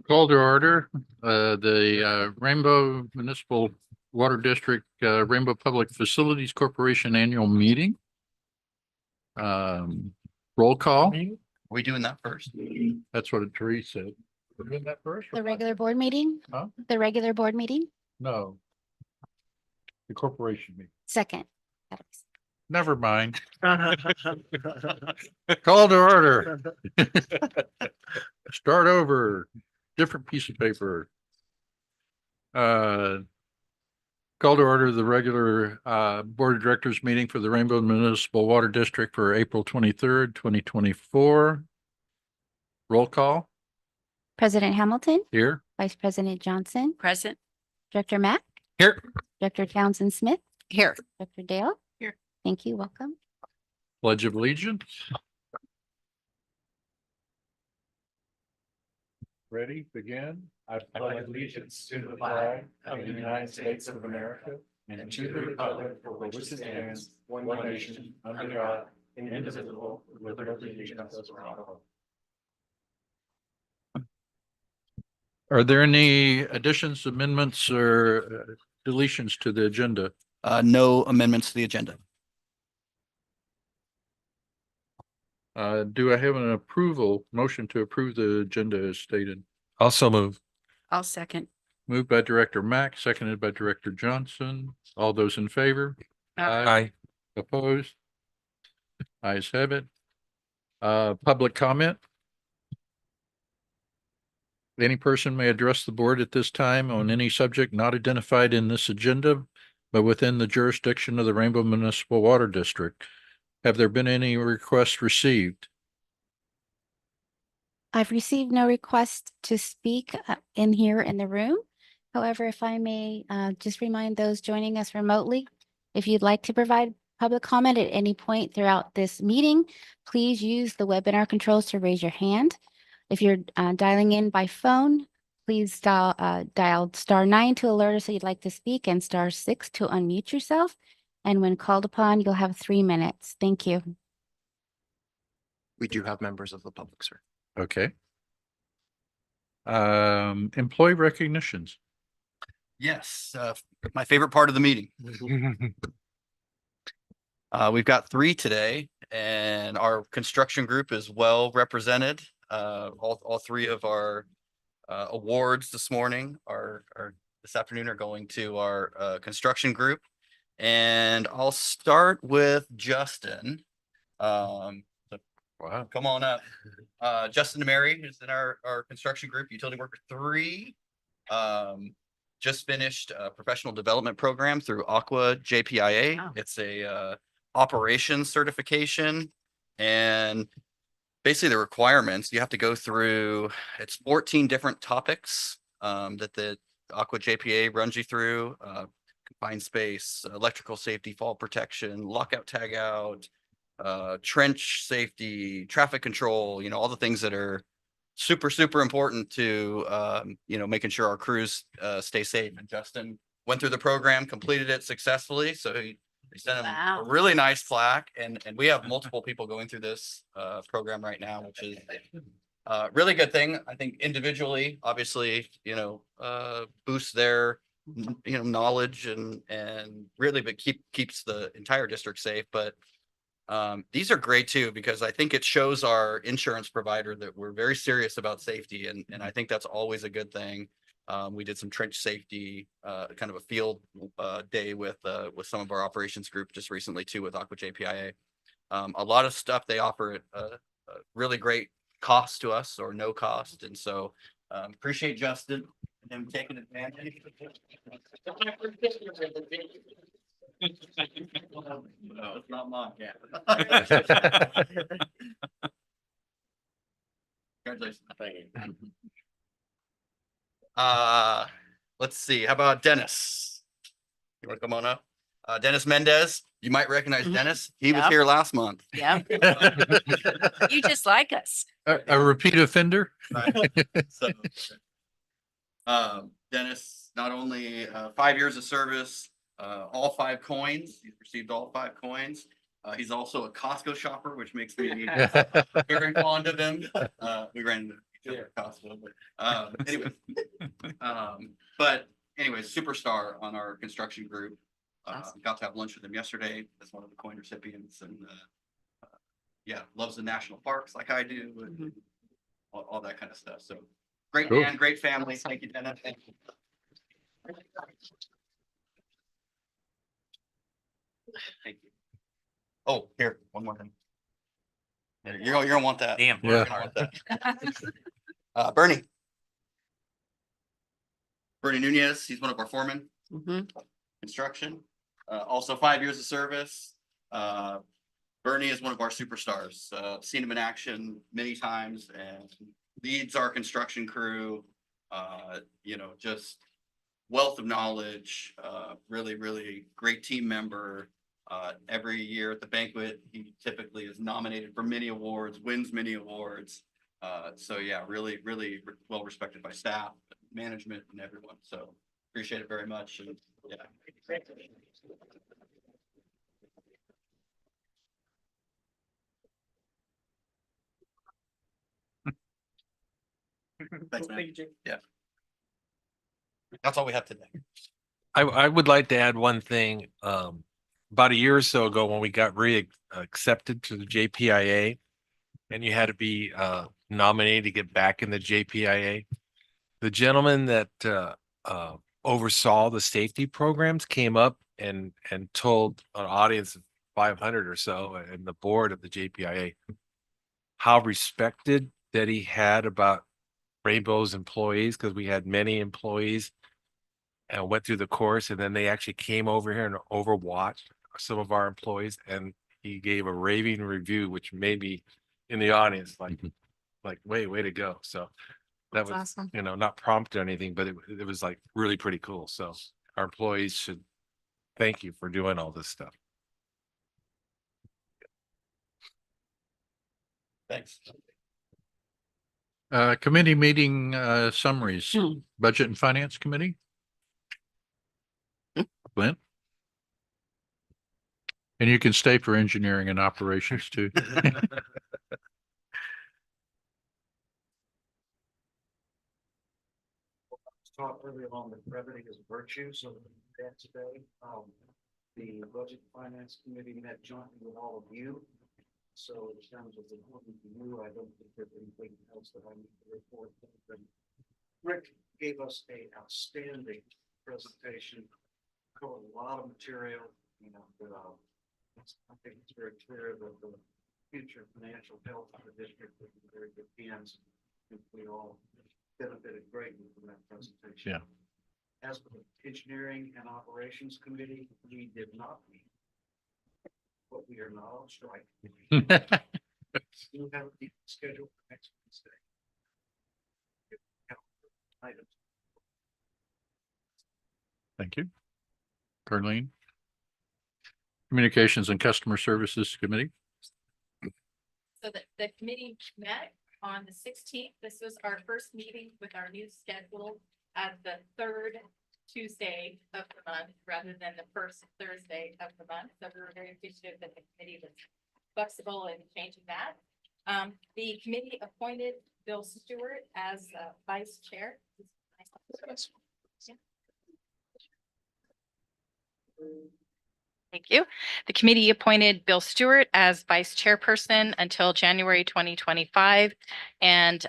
Call to order, the Rainbow Municipal Water District, Rainbow Public Facilities Corporation Annual Meeting. Roll call. Are we doing that first? That's what Therese said. We're doing that first? The regular board meeting? Huh? The regular board meeting? No. The corporation meeting. Second. Never mind. Call to order. Start over. Different piece of paper. Call to order the regular Board of Directors meeting for the Rainbow Municipal Water District for April 23rd, 2024. Roll call. President Hamilton, Here. Vice President Johnson, Present. Director Mack, Here. Director Townsend Smith, Here. Director Dale. Here. Thank you. Welcome. Pledge of Allegiance. Ready? Begin. I pledge allegiance to the flag of the United States of America and to the republic for which it stands, one nation, under God, indivisible, with liberty and justice for all. Are there any additions, amendments, or deletions to the agenda? No amendments to the agenda. Do I have an motion to approve the agenda as stated? Also move. I'll second. Moved by Director Mack, seconded by Director Johnson. All those in favor? Aye. Opposed? Ayes have it. Public comment. Any person may address the board at this time on any subject not identified in this agenda, but within the jurisdiction of the Rainbow Municipal Water District. Have there been any requests received? I've received no request to speak in here in the room. However, if I may just remind those joining us remotely, if you'd like to provide public comment at any point throughout this meeting, please use the webinar controls to raise your hand. If you're dialing in by phone, please dial *9 to alert us that you'd like to speak and *6 to unmute yourself. And when called upon, you'll have 3 minutes. Thank you. We do have members of the public, sir. Okay. Employee recognitions. Yes, my favorite part of the meeting. We've got 3 today, and our construction group is well represented. All 3 of our awards this morning this afternoon are going to our construction group. And I'll start with Justin. Wow. Come on up. Justin and Mary is in our construction group, utility worker 3. Just finished a professional development program through Aqua JPIA. Wow. It's a operations certification, and basically the requirements you have to go through. It's 14 different topics that the Aqua JPA runs you through. Confined space, electrical safety, fall protection, lockout, tagout, trench safety, traffic control, all the things that are super, super important to, making sure our crews stay safe. And Justin went through the program, completed it successfully. So he sent him a really nice plaque, and we have multiple people going through this program right now, which is really good thing. I think individually, obviously, boosts their knowledge and really, but keeps the entire district safe. But these are great too, because I think it shows our insurance provider that we're very serious about safety, and I think that's always a good thing. We did some trench safety, kind of a field day with some of our operations group just recently too with Aqua JPIA. A lot of stuff they offer at a really great cost to us or no cost, and so appreciate Justin and him taking advantage. No, it's not mine. Yeah. Congratulations. Thank you. Let's see. How about Dennis? You want to come on up? Dennis Mendez. You might recognize Dennis. He was Yep. here last month. Yeah. You just like us. A repeat offender? So, Dennis, not only 5 years of service, all 5 coins. He's received all 5 coins. He's also a Costco shopper, which makes me very fond of him. We ran into each other at Costco, but anyways, superstar on our construction group. Awesome. Got to have lunch with him yesterday as one of the coin recipients, and yeah, loves the national parks like I do, and all that kind of stuff. So great Cool. man, great family. Thank you, Dennis. Thank you. Thank you. Oh, here, one more thing. You're gonna want that. Damn. You're gonna want that. Bernie. Bernie Nunez, he's one of our foremen, Mhm. construction, also 5 years of service. Bernie is one of our superstars, seen him in action many times and leads our construction crew. Just wealth of knowledge, really great team member. Every year at the banquet, he typically is nominated for many awards, wins many awards. So yeah, really well respected by staff, management, and everyone. So appreciate it very much. And yeah. Thanks, man. Yeah. That's all we have today. I would like to add one thing. About a year or so ago, when we got accepted to the JPIA, and you had to be nominated to get back in the JPIA, the gentleman that oversaw the safety programs came up and told an audience of 500 or so and the board of the JPIA how respected that he had about Rainbow's employees, because we had many employees and went through the course, and then they actually came over here and overwatched some of our employees, and he gave a raving review, which made me in the audience like way to go. So that That's was, awesome. not prompted or anything, but it was like really pretty cool. So our employees should thank you for doing all this stuff. Thanks. Committee meeting summaries, Budget and Finance Committee. Clint? And you can stay for engineering and operations too. Talked earlier on that brevity is a virtue, so that today, the Budget and Finance Committee met jointly with all of you. So in terms of important to you, I don't think there's anything else that I need to report. Rick gave us a outstanding presentation, covered a lot of material, but I think it's very clear that the future financial health of the district is in very good hands. I think we all benefited greatly from that presentation. Yeah. As for the Engineering and Operations Committee, we did not meet, but we are not on strike. We do have a meeting scheduled for next Wednesday. Items. Thank you. Carleen? Communications and Customer Services Committee. So the committee met on the 16th. This was our first meeting with our new schedule at the third Tuesday of the month rather than the first Thursday of the month. So we were very appreciative that the committee was flexible in changing that. The committee appointed Bill Stewart as vice chair. Thank you. The committee appointed Bill Stewart as vice chairperson until January 2025, and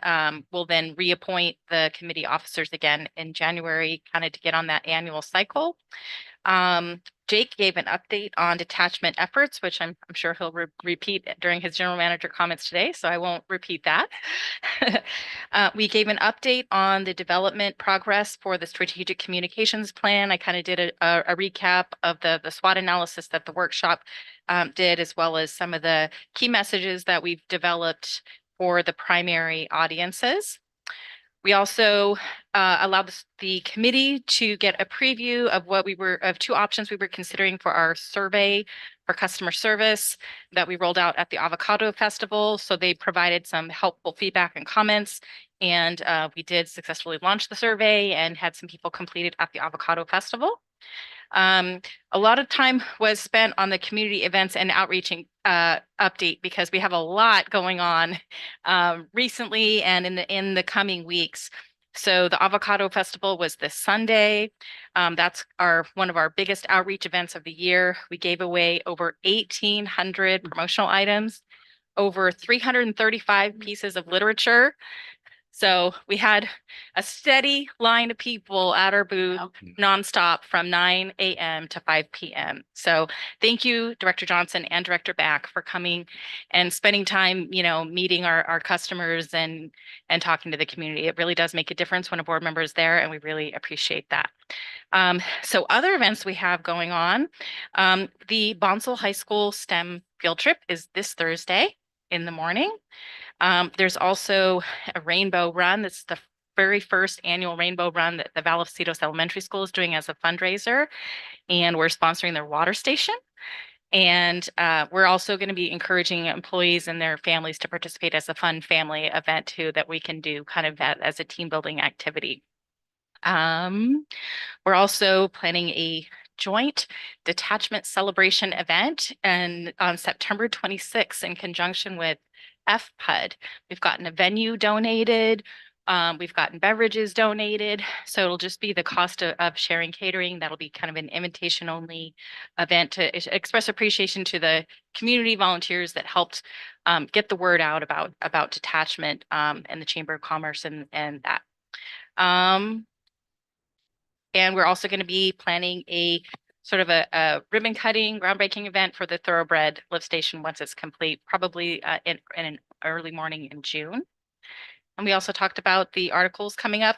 will then reappoint the committee officers again in January, kind of to get on that annual cycle. Jake gave an update on detachment efforts, which I'm sure he'll repeat during his general manager comments today, so I won't repeat that. We gave an update on the development progress for the strategic communications plan. I kind of did a recap of the SWOT analysis that the workshop did, as well as some of the key messages that we've developed for the primary audiences. We also allowed the committee to get a preview of two options we were considering for our survey for customer service that we rolled out at the Avocado Festival. So they provided some helpful feedback and comments, and we did successfully launch the survey and had some people complete it at the Avocado Festival. A lot of time was spent on the community events and outreaching update because we have a lot going on recently and in the coming weeks. So the Avocado Festival was this Sunday. That's one of our biggest outreach events of the year. We gave away over 1,800 promotional items, over 335 pieces of literature. So we had a steady line of people at our booth nonstop from 9 a.m. to 5 p.m. So thank you, Director Johnson and Director Back, for coming and spending time, meeting our customers and talking to the community. It really does make a difference when a board member is there, and we really appreciate that. So other events we have going on, the Bonsall High School STEM field trip is this Thursday in the morning. There's also a rainbow run. That's the very first annual rainbow run that the Vallecito Elementary School is doing as a fundraiser, and we're sponsoring their water station. And we're also going to be encouraging employees and their families to participate as a fun family event too, that we can do kind of that as a team building activity. We're also planning a joint detachment celebration event and on September 26th in conjunction with FPUD. We've gotten a venue donated. We've gotten beverages donated. So it'll just be the cost of sharing catering. That'll be kind of an invitation only event to express appreciation to the community volunteers that helped get the word out about detachment and the Chamber of Commerce and that. And we're also going to be planning a sort of a ribbon cutting, groundbreaking event for the Thoroughbred lift station once it's complete, probably in an early morning in June. And we also talked about the articles coming up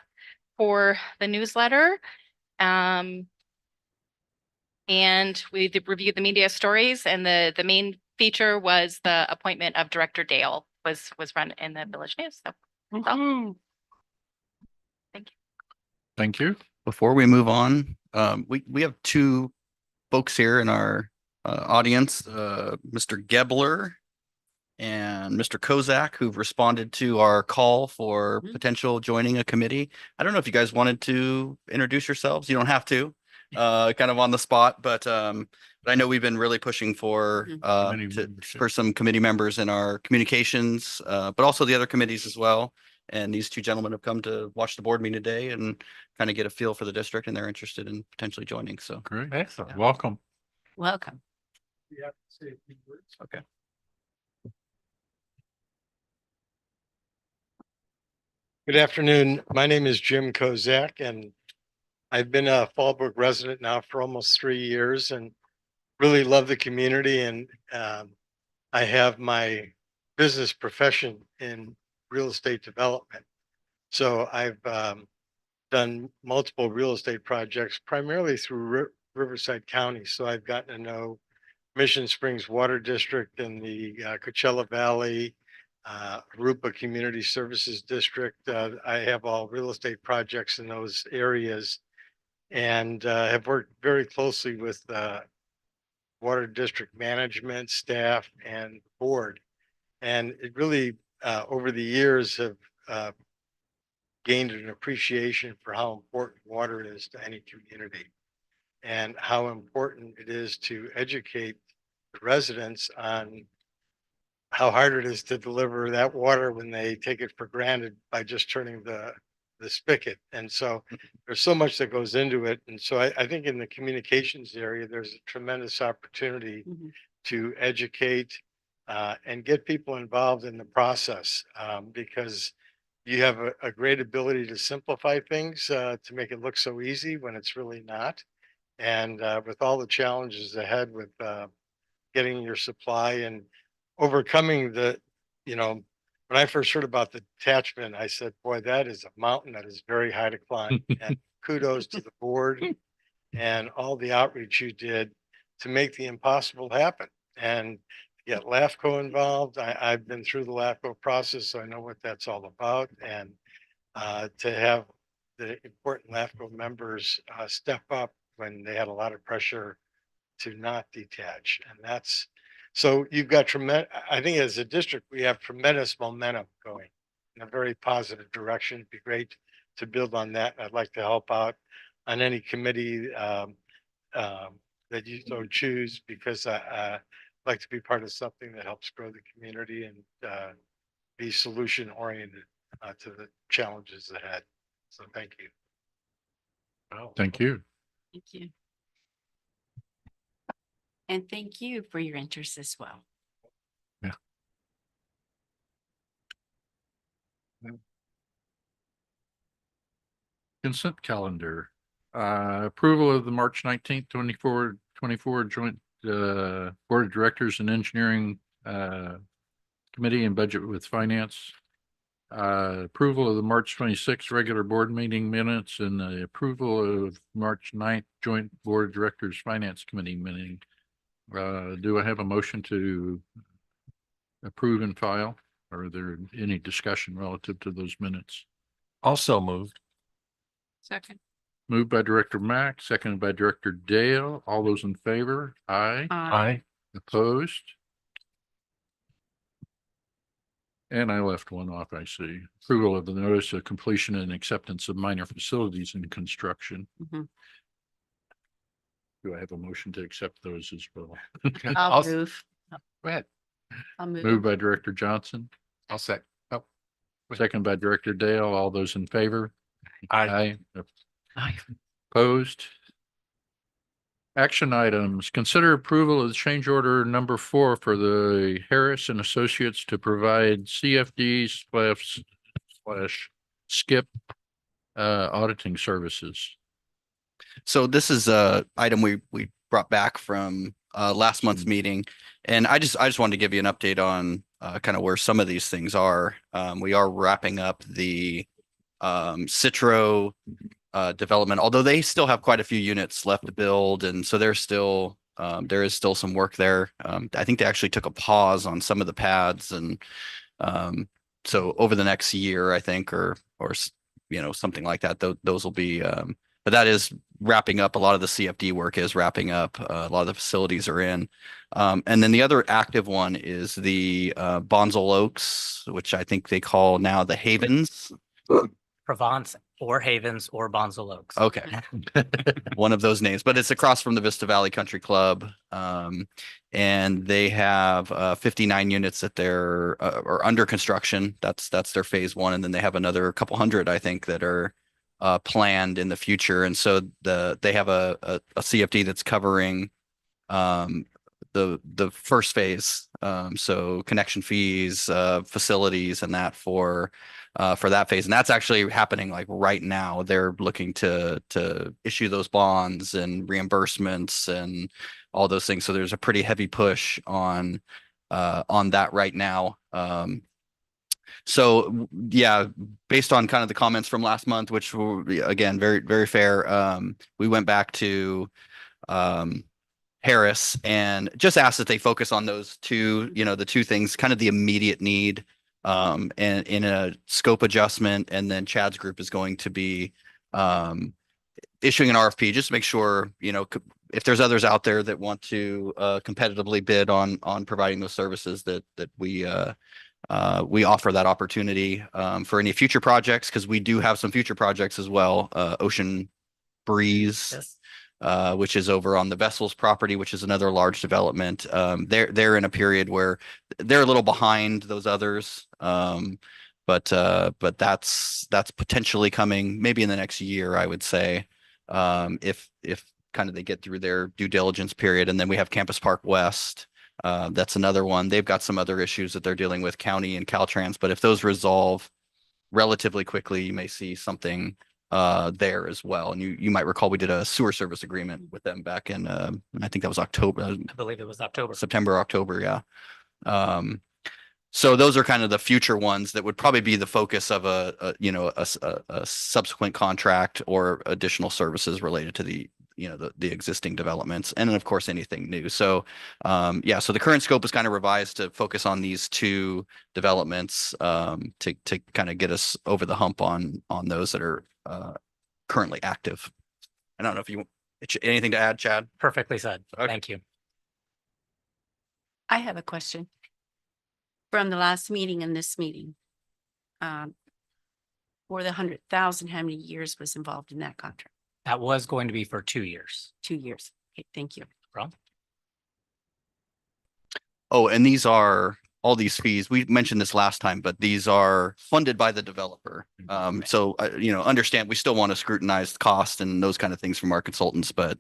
for the newsletter. And we reviewed the media stories, and the main feature was the appointment of Director Dale was run in the Village News. So that's all. Thank you. Thank you. Before we move on, we have two folks here in our audience, Mr. Gebler and Mr. Kozak, who've responded to our call for potential joining a committee. I don't know if you guys wanted to introduce yourselves. You don't have to, kind of on the spot, but I know we've been really pushing for for some committee members in our communications, but also the other committees as well. And these two gentlemen have come to watch the board meeting today and kind of get a feel for the district, and they're interested in potentially joining. So Great. Excellent. Welcome. Welcome. okay. Good afternoon. My name is Jim Kozak, and I've been a Fallbrook resident now for almost 3 years and really love the community. And I have my business profession in real estate development. So I've done multiple real estate projects, primarily through Riverside County. So I've gotten to know Mission Springs Water District and the Coachella Valley, Arupa Community Services District. I have all real estate projects in those areas, and have worked very closely with Water District management, staff, and board. And it really, over the years, have gained an appreciation for how important water is to any community, and how important it is to educate the residents on how hard it is to deliver that water when they take it for granted by just turning the spigot. And so there's so much that goes into it. And so I think in the communications area, there's a tremendous opportunity to educate and get people involved in the process, because you have a great ability to simplify things to make it look so easy when it's really not. And with all the challenges ahead with getting your supply and overcoming when I first heard about the detachment, I said, boy, that is a mountain that is very high to climb. And kudos to the board and all the outreach you did to make the impossible happen. And get LAFCO involved. I've been through the LAFCO process, so I know what that's all about. And to have the important LAFCO members step up when they had a lot of pressure to not detach. And that's, so you've got tremendous, I think as a district, we have tremendous momentum going in a very positive direction. It'd be great to build on that. I'd like to help out on any committee that you so choose, because I like to be part of something that helps grow the community and be solution oriented to the challenges ahead. So thank you. Thank you. Thank you. And thank you for your interest as well. Consent calendar. Approval of the March 19th, 24 joint Board of Directors and Engineering Committee and Budget with Finance. Approval of the March 26th regular board meeting minutes and the approval of March 9th joint Board of Directors Finance Committee meeting. Do I have a motion to approve and file? Or are there any discussion relative to those minutes? Also moved. Second. Moved by Director Mack, seconded by Director Dale. All those in favor? Aye. Aye. Opposed? And I left one off, I see. Approval of the notice of completion and acceptance of minor facilities in construction. Mhm. Do I have a motion to accept those as well? I'll move. Go ahead. I'll move. Moved by Director Johnson, I'll sec. Oh, seconded by Director Dale. All those in favor? aye. Aye. Opposed? Action items, consider approval of the change order number 4 for the Harris and Associates to provide CFD slash skip auditing services. So this is a item we brought back from last month's meeting. And I just wanted to give you an update on kind of where some of these things are. We are wrapping up the Citro development, although they still have quite a few units left to build. And so there's still there is still some work there. I think they actually took a pause on some of the pads. And so over the next year, I think, or something like that, those will be, but that is wrapping up. A lot of the CFD work is wrapping up. A lot of the facilities are in. And then the other active one is the Bonzel Oaks, which I think they call now the Havens. Provence or Havens or Bonzel Oaks. Okay. One of those names, but it's across from the Vista Valley Country Club. And they have 59 units that they're are under construction. That's their phase 1. And then they have another couple hundred, I think, that are planned in the future. And so they have a CFD that's covering the first phase. So connection fees, facilities, and that for that phase. And that's actually happening like right now. They're looking to issue those bonds and reimbursements and all those things. So there's a pretty heavy push on that right now. So yeah, based on kind of the comments from last month, which were again very, very fair, we went back to Harris and just asked that they focus on those two, the two things, kind of the immediate need, and in a scope adjustment. And then Chad's group is going to be issuing an RFP just to make sure, if there's others out there that want to competitively bid on providing those services, that we offer that opportunity for any future projects, because we do have some future projects as well. Ocean Breeze, Yes. which is over on the Vessels property, which is another large development. They're in a period where they're a little behind those others. But that's potentially coming maybe in the next year, I would say, if kind of they get through their due diligence period. And then we have Campus Park West. That's another one. They've got some other issues that they're dealing with, county and Caltrans, but if those resolve relatively quickly, you may see something there as well. And you might recall we did a sewer service agreement with them back in I think that was October, I believe it was October. September, October. Yeah. So those are kind of the future ones that would probably be the focus of a subsequent contract or additional services related to the existing developments, and then of course anything new. So so the current scope is kind of revised to focus on these two developments to kind of get us over the hump on those that are currently active. I don't know if you anything to add, Chad? Perfectly said. Okay. Thank you. I have a question. From the last meeting and this meeting. For the 100,000, how many years was involved in that contract? That was going to be for 2 years. 2 years. Okay, thank you. Oh, and these are, all these fees, we mentioned this last time, but these are funded by the developer. So, understand, we still want to scrutinize cost and those kind of things from our consultants, but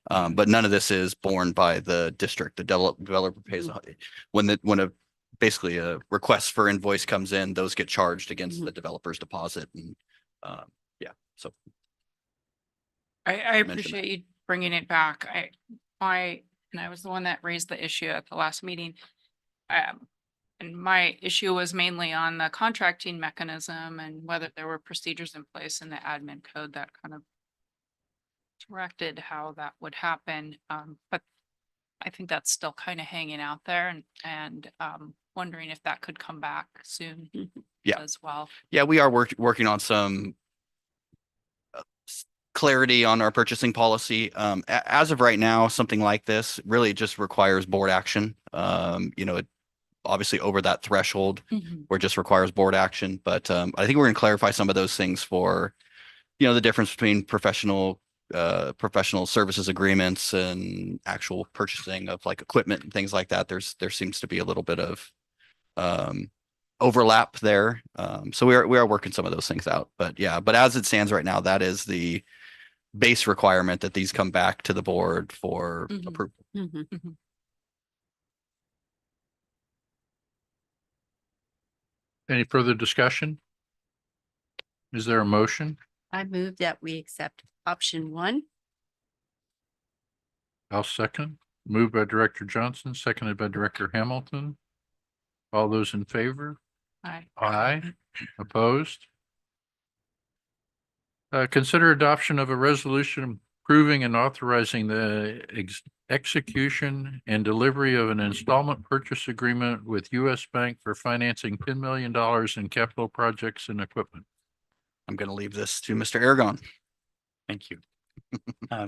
none of this is borne by the district. The developer pays, basically a request for invoice comes in, those get charged against the developer's deposit and, so. I mention appreciate you bringing it back. And I was the one that raised the issue at the last meeting. And my issue was mainly on the contracting mechanism and whether there were procedures in place in the admin code that kind of directed how that would happen. But I think that's still kind of hanging out there and wondering if that could come back soon Yeah. as well. Yeah, we are working on some clarity on our purchasing policy. As of right now, something like this really just requires board action. It obviously over that threshold where it just requires board action. But I think we're going to clarify some of those things for, the difference between professional services agreements and actual purchasing of like equipment and things like that. There seems to be a little bit of overlap there. So we are working some of those things out. But as it stands right now, that is the base requirement that these come back to the board for approval. Any further discussion? Is there a motion? I move that we accept option 1. I'll second. Moved by Director Johnson, seconded by Director Hamilton. All those in favor? Aye. Opposed? Consider adoption of a resolution approving and authorizing the execution and delivery of an installment purchase agreement with U.S. Bank for financing $10 million in capital projects and equipment. I'm going to leave this to Mr. Aragon. Thank you.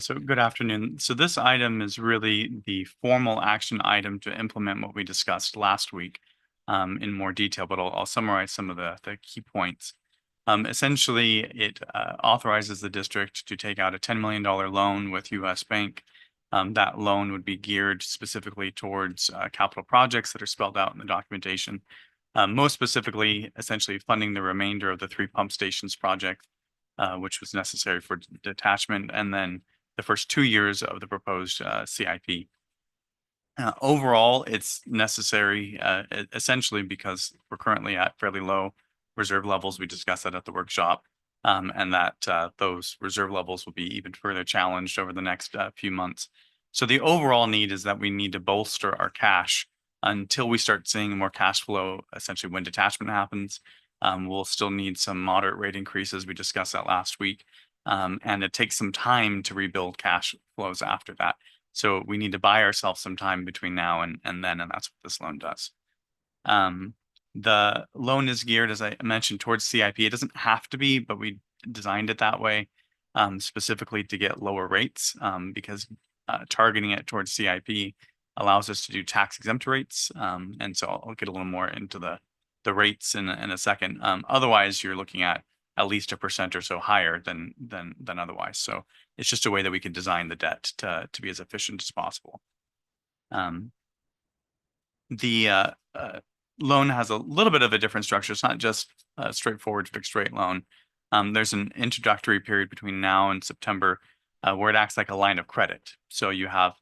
So good afternoon. So this item is really the formal action item to implement what we discussed last week in more detail, but I'll summarize some of the key points. Essentially, it authorizes the district to take out a $10 million loan with U.S. Bank. That loan would be geared specifically towards capital projects that are spelled out in the documentation. Most specifically, essentially funding the remainder of the 3 pump stations project, which was necessary for detachment, and then the first 2 years of the proposed CIP. Overall, it's necessary essentially because we're currently at fairly low reserve levels. We discussed that at the workshop, and that those reserve levels will be even further challenged over the next few months. So the overall need is that we need to bolster our cash until we start seeing more cash flow, essentially when detachment happens. We'll still need some moderate rate increases. We discussed that last week. And it takes some time to rebuild cash flows after that. So we need to buy ourselves some time between now and then, and that's what this loan does. The loan is geared, as I mentioned, towards CIP. It doesn't have to be, but we designed it that way specifically to get lower rates because targeting it towards CIP allows us to do tax exempt rates. And so I'll get a little more into the rates in a second. Otherwise, you're looking at least 1% or so higher than otherwise. So it's just a way that we can design the debt to be as efficient as possible. The loan has a little bit of a different structure. It's not just a straightforward fixed rate loan. There's an introductory period between now and September where it acts like a line of credit. So you have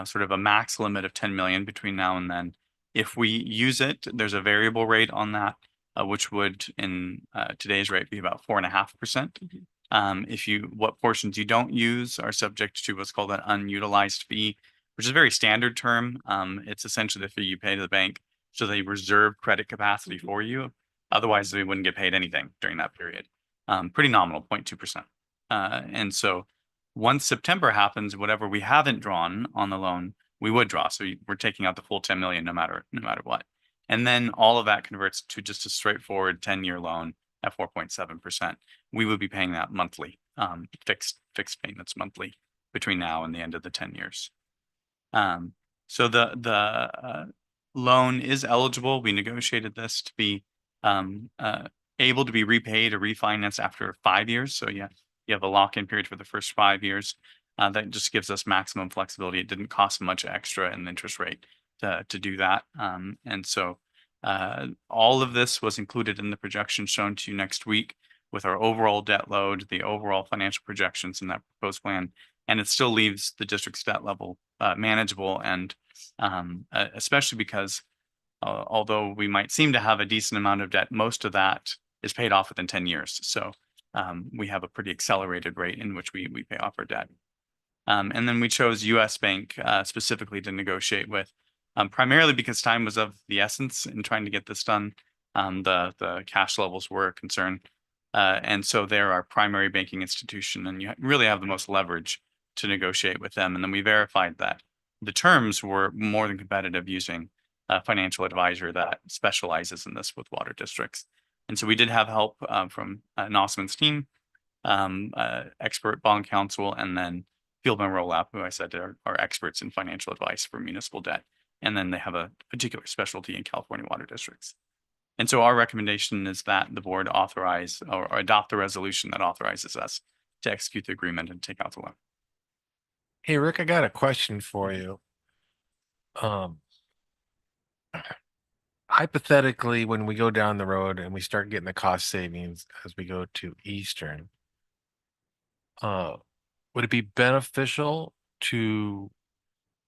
sort of a max limit of 10 million between now and then. If we use it, there's a variable rate on that, which would in today's rate be about 4.5%. What portions you don't use are subject to what's called an unutilized fee, which is a very standard term. It's essentially the fee you pay to the bank so they reserve credit capacity for you. Otherwise, we wouldn't get paid anything during that period. Pretty nominal, 0.2%. And so once September happens, whatever we haven't drawn on the loan, we would draw. So we're taking out the full 10 million no matter what. And then all of that converts to just a straightforward 10-year loan at 4.7%. We would be paying that monthly, fixed payments monthly between now and the end of the 10 years. So the loan is eligible. We negotiated this to be able to be repaid or refinanced after 5 years. So you have a lock-in period for the first 5 years. That just gives us maximum flexibility. It didn't cost much extra in the interest rate to do that. And so all of this was included in the projections shown to you next week with our overall debt load, the overall financial projections in that proposed plan. And it still leaves the district's debt level manageable, and especially because although we might seem to have a decent amount of debt, most of that is paid off within 10 years. So we have a pretty accelerated rate in which we pay off our debt. And then we chose US Bank specifically to negotiate with, primarily because time was of the essence in trying to get this done. The cash levels were a concern. And so they're our primary banking institution, and you really have the most leverage to negotiate with them. And then we verified that the terms were more than competitive using a financial advisor that specializes in this with water districts. And so we did have help from Nosman's team, expert bond counsel, and then Fieldman Rolap, who I said are experts in financial advice for municipal debt. And then they have a particular specialty in California water districts. And so our recommendation is that the board authorize or adopt the resolution that authorizes us to execute the agreement and take out the loan. Hey, Rick, I got a question for you. Hypothetically, when we go down the road and we start getting the cost savings as we go to Eastern, would it be beneficial to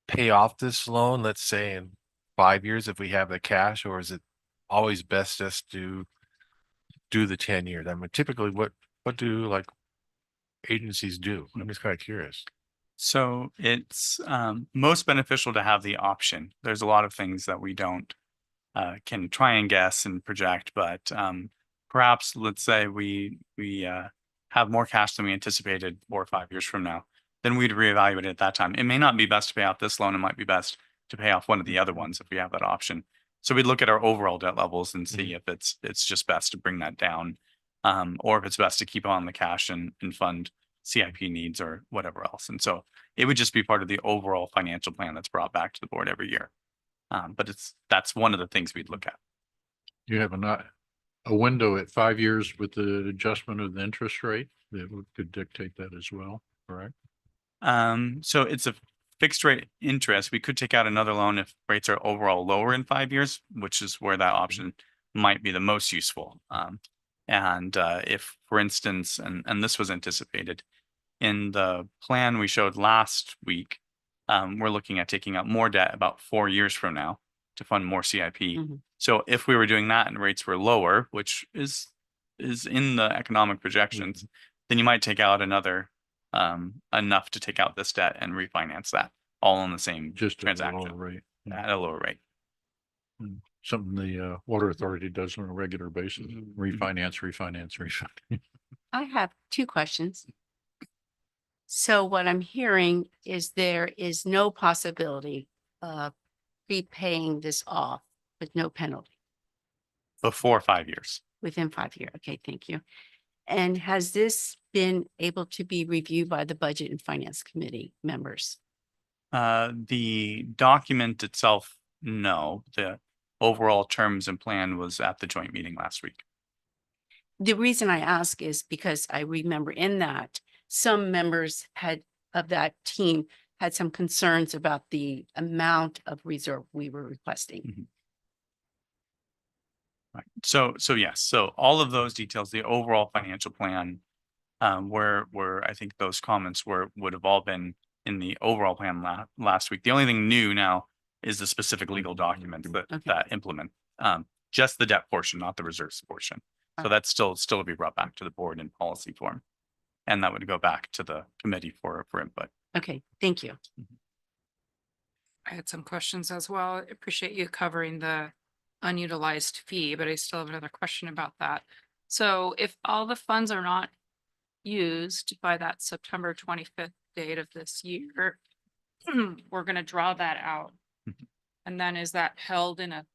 pay off this loan, let's say in 5 years if we have the cash, or is it always best just to do the 10 years? I mean, typically what do like agencies do? I'm just kind of curious. So it's most beneficial to have the option. There's a lot of things that we don't can try and guess and project, but perhaps let's say we have more cash than we anticipated 4 or 5 years from now, then we'd reevaluate it at that time. It may not be best to pay off this loan. It might be best to pay off one of the other ones if we have that option. So we'd look at our overall debt levels and see if it's just best to bring that down, or if it's best to keep on the cash and fund CIP needs or whatever else. And so it would just be part of the overall financial plan that's brought back to the board every year. But that's one of the things we'd look at. You have a window at 5 years with the adjustment of the interest rate that could dictate that as well, correct? So it's a fixed rate interest. We could take out another loan if rates are overall lower in 5 years, which is where that option might be the most useful. And if, for instance, and this was anticipated in the plan we showed last week, we're looking at taking out more debt about 4 years from now to fund more CIP. So if we were doing that and rates were lower, which is in the economic projections, then you might take out another enough to take out this debt and refinance that all on the same Just at a lower transaction rate. at a lower rate. Something the water authority does on a regular basis, refinance. I have 2 questions. So what I'm hearing is there is no possibility of prepaying this off with no penalty Before 5 years. within 5 years. Okay, thank you. And has this been able to be reviewed by the Budget and Finance Committee members? The document itself, no. The overall terms and plan was at the joint meeting last week. The reason I ask is because I remember in that some members of that team had some concerns about the amount of reserve we were requesting. Right. So yes, so all of those details, the overall financial plan, where I think those comments would have all been in the overall plan last week. The only thing new now is the specific legal document that implement just the debt portion, not the reserves portion. So that's still to be brought back to the board in policy form, and that would go back to the committee for input. Okay, thank you. I had some questions as well. I appreciate you covering the unutilized fee, but I still have another question about that. So if all the funds are not used by that September 25th date of this year, we're going to draw that out. And then is that held in a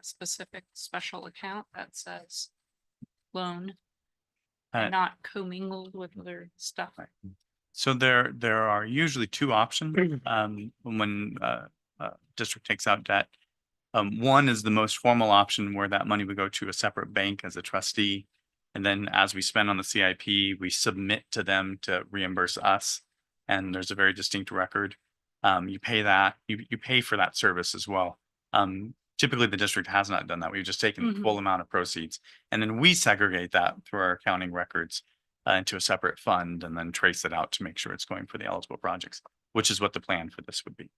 specific special account that says loan, and not commingled with other stuff? So there are usually 2 options when district takes out debt. One is the most formal option where that money would go to a separate bank as a trustee. And then as we spend on the CIP, we submit to them to reimburse us. and there's a very distinct record. You pay that, you pay for that service as well. Typically, the district has not done that. We've just taken the full amount of proceeds, and then we segregate that through our accounting records into a separate fund and then trace it out to make sure it's going for the eligible projects, which is what the plan for this would be.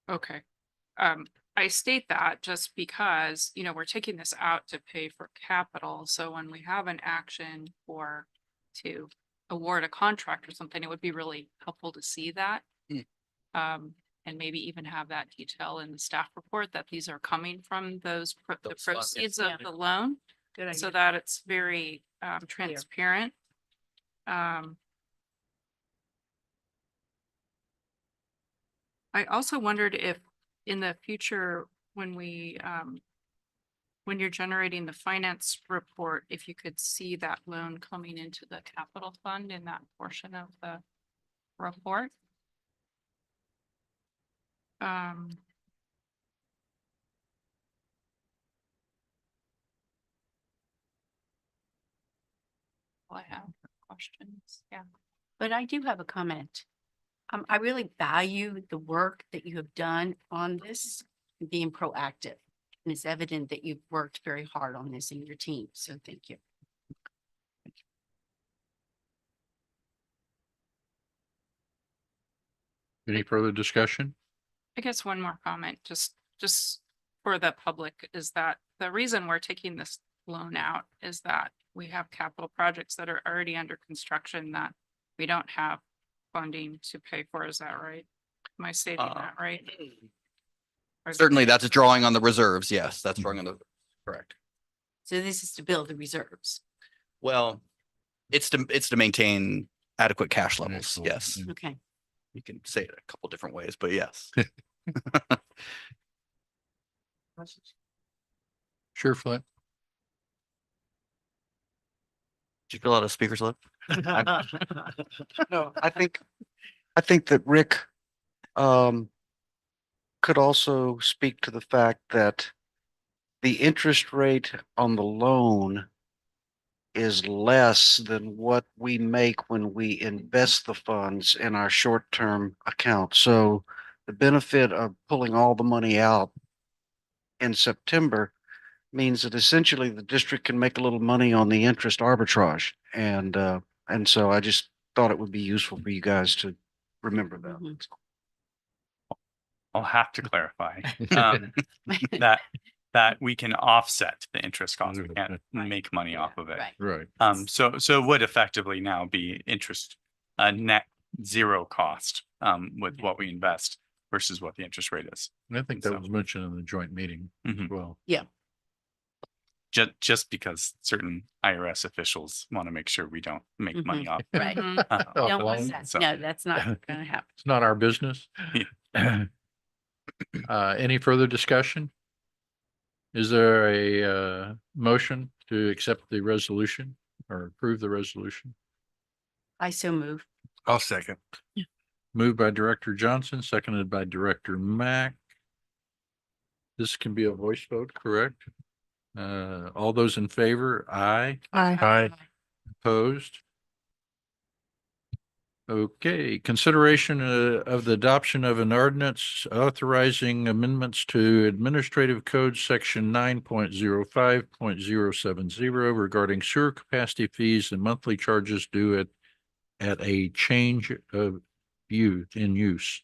Okay. I state that just because, you know, we're taking this out to pay for capital. So when we have an action to award a contract or something, it would be really helpful to see that. And maybe even have that detail in the staff report that these are coming from the Those funds, proceeds yeah. of the loan. Good So idea. that it's very transparent. I also wondered if in the future, when when you're generating the finance report, if you could see that loan coming into the capital fund in that portion of the report. Well, I have questions, yeah. But I do have a comment. I really value the work that you have done on this, and being proactive. And it's evident that you've worked very hard on this in your team, so thank you. Any further discussion? I guess one more comment, just for the public, is that the reason we're taking this loan out is that we have capital projects that are already under construction that we don't have funding to pay for. Is that right? Am I stating that right? Or is it- Certainly, that's drawing on the reserves. Yes, that's drawing on the, correct. So this is to build the reserves. Well, it's to maintain adequate cash levels. Yes, Okay. you can say it a couple different ways, but yes. Sure, Flint. Did you fill out a speaker slip? No, I think that Rick could also speak to the fact that the interest rate on the loan is less than what we make when we invest the funds in our short-term account. So the benefit of pulling all the money out in September means that essentially the district can make a little money on the interest arbitrage. And so I just thought it would be useful for you guys to remember that. Mhm. I'll have to clarify that we can offset the interest cost. We can't make money off of it. Right. Right. So it would effectively now be interest, net zero cost, with what we invest versus what the interest rate is. And I think that So- was mentioned in the joint meeting as Mhm. well. Just because certain IRS officials want to make sure we don't make money off. Right. Mhm. Oh, Don't want well, that. so- No, that's not gonna happen. It's not our business. Any further discussion? Is there a motion to accept the resolution or approve the resolution? I so move. I'll second. Moved by Director Johnson, seconded by Director Mack. This can be a voice vote, correct? All those in favor, aye. Aye. Opposed? Okay, consideration of the adoption of an ordinance authorizing amendments to Administrative Code Section 9.05.070 regarding sewer capacity fees and monthly charges due at a change of use.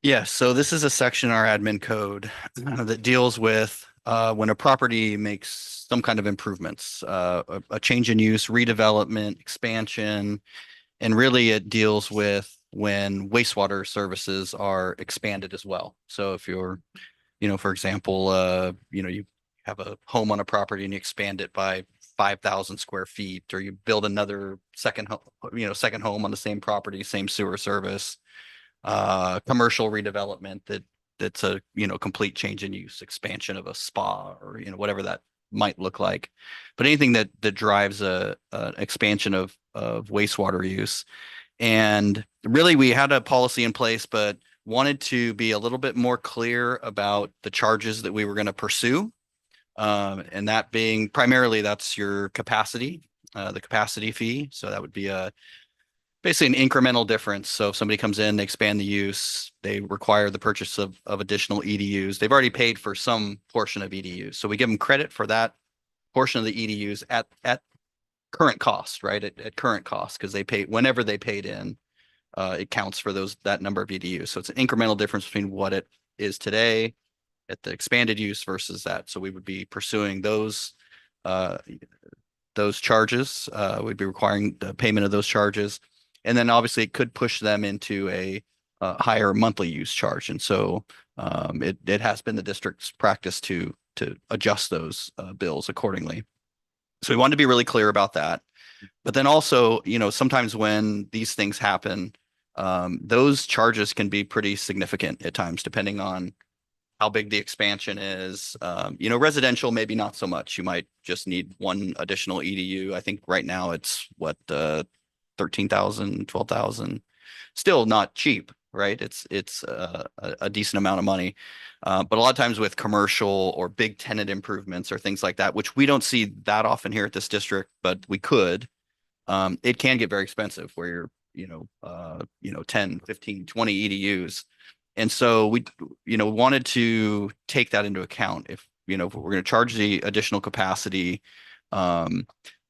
Yes, so this is a section in our admin code that deals with when a property makes some kind of improvements, a change in use, redevelopment, expansion. And really it deals with when wastewater services are expanded as well. So if you're, for example, you have a home on a property and you expand it by 5,000 square feet, or you build another second home on the same property, same sewer service, commercial redevelopment that's a, complete change in use, expansion of a spa or, whatever that might look like. But anything that drives an expansion of wastewater use. And really we had a policy in place, but wanted to be a little bit more clear about the charges that we were going to pursue. And that being primarily that's your capacity, the capacity fee. So that would be a basically an incremental difference. So if somebody comes in, they expand the use, they require the purchase of additional EDUs. They've already paid for some portion of EDUs. So we give them credit for that portion of the EDUs at current cost, right? At current cost, because they pay whenever they paid in, it counts for that number of EDUs. So it's an incremental difference between what it is today at the expanded use versus that. So we would be pursuing those charges. We'd be requiring the payment of those charges. And then obviously it could push them into a higher monthly use charge. And so it has been the district's practice to adjust those bills accordingly. So we wanted to be really clear about that. But then also, sometimes when these things happen, those charges can be pretty significant at times, depending on how big the expansion is. Residential, maybe not so much. You might just need one additional EDU. I think right now it's 13,000, 12,000. Still not cheap, right? It's a decent amount of money. But a lot of times with commercial or big tenant improvements or things like that, which we don't see that often here at this district, but we could, it can get very expensive where you're, 10, 15, 20 EDUs. And so we, wanted to take that into account. If we're going to charge the additional capacity,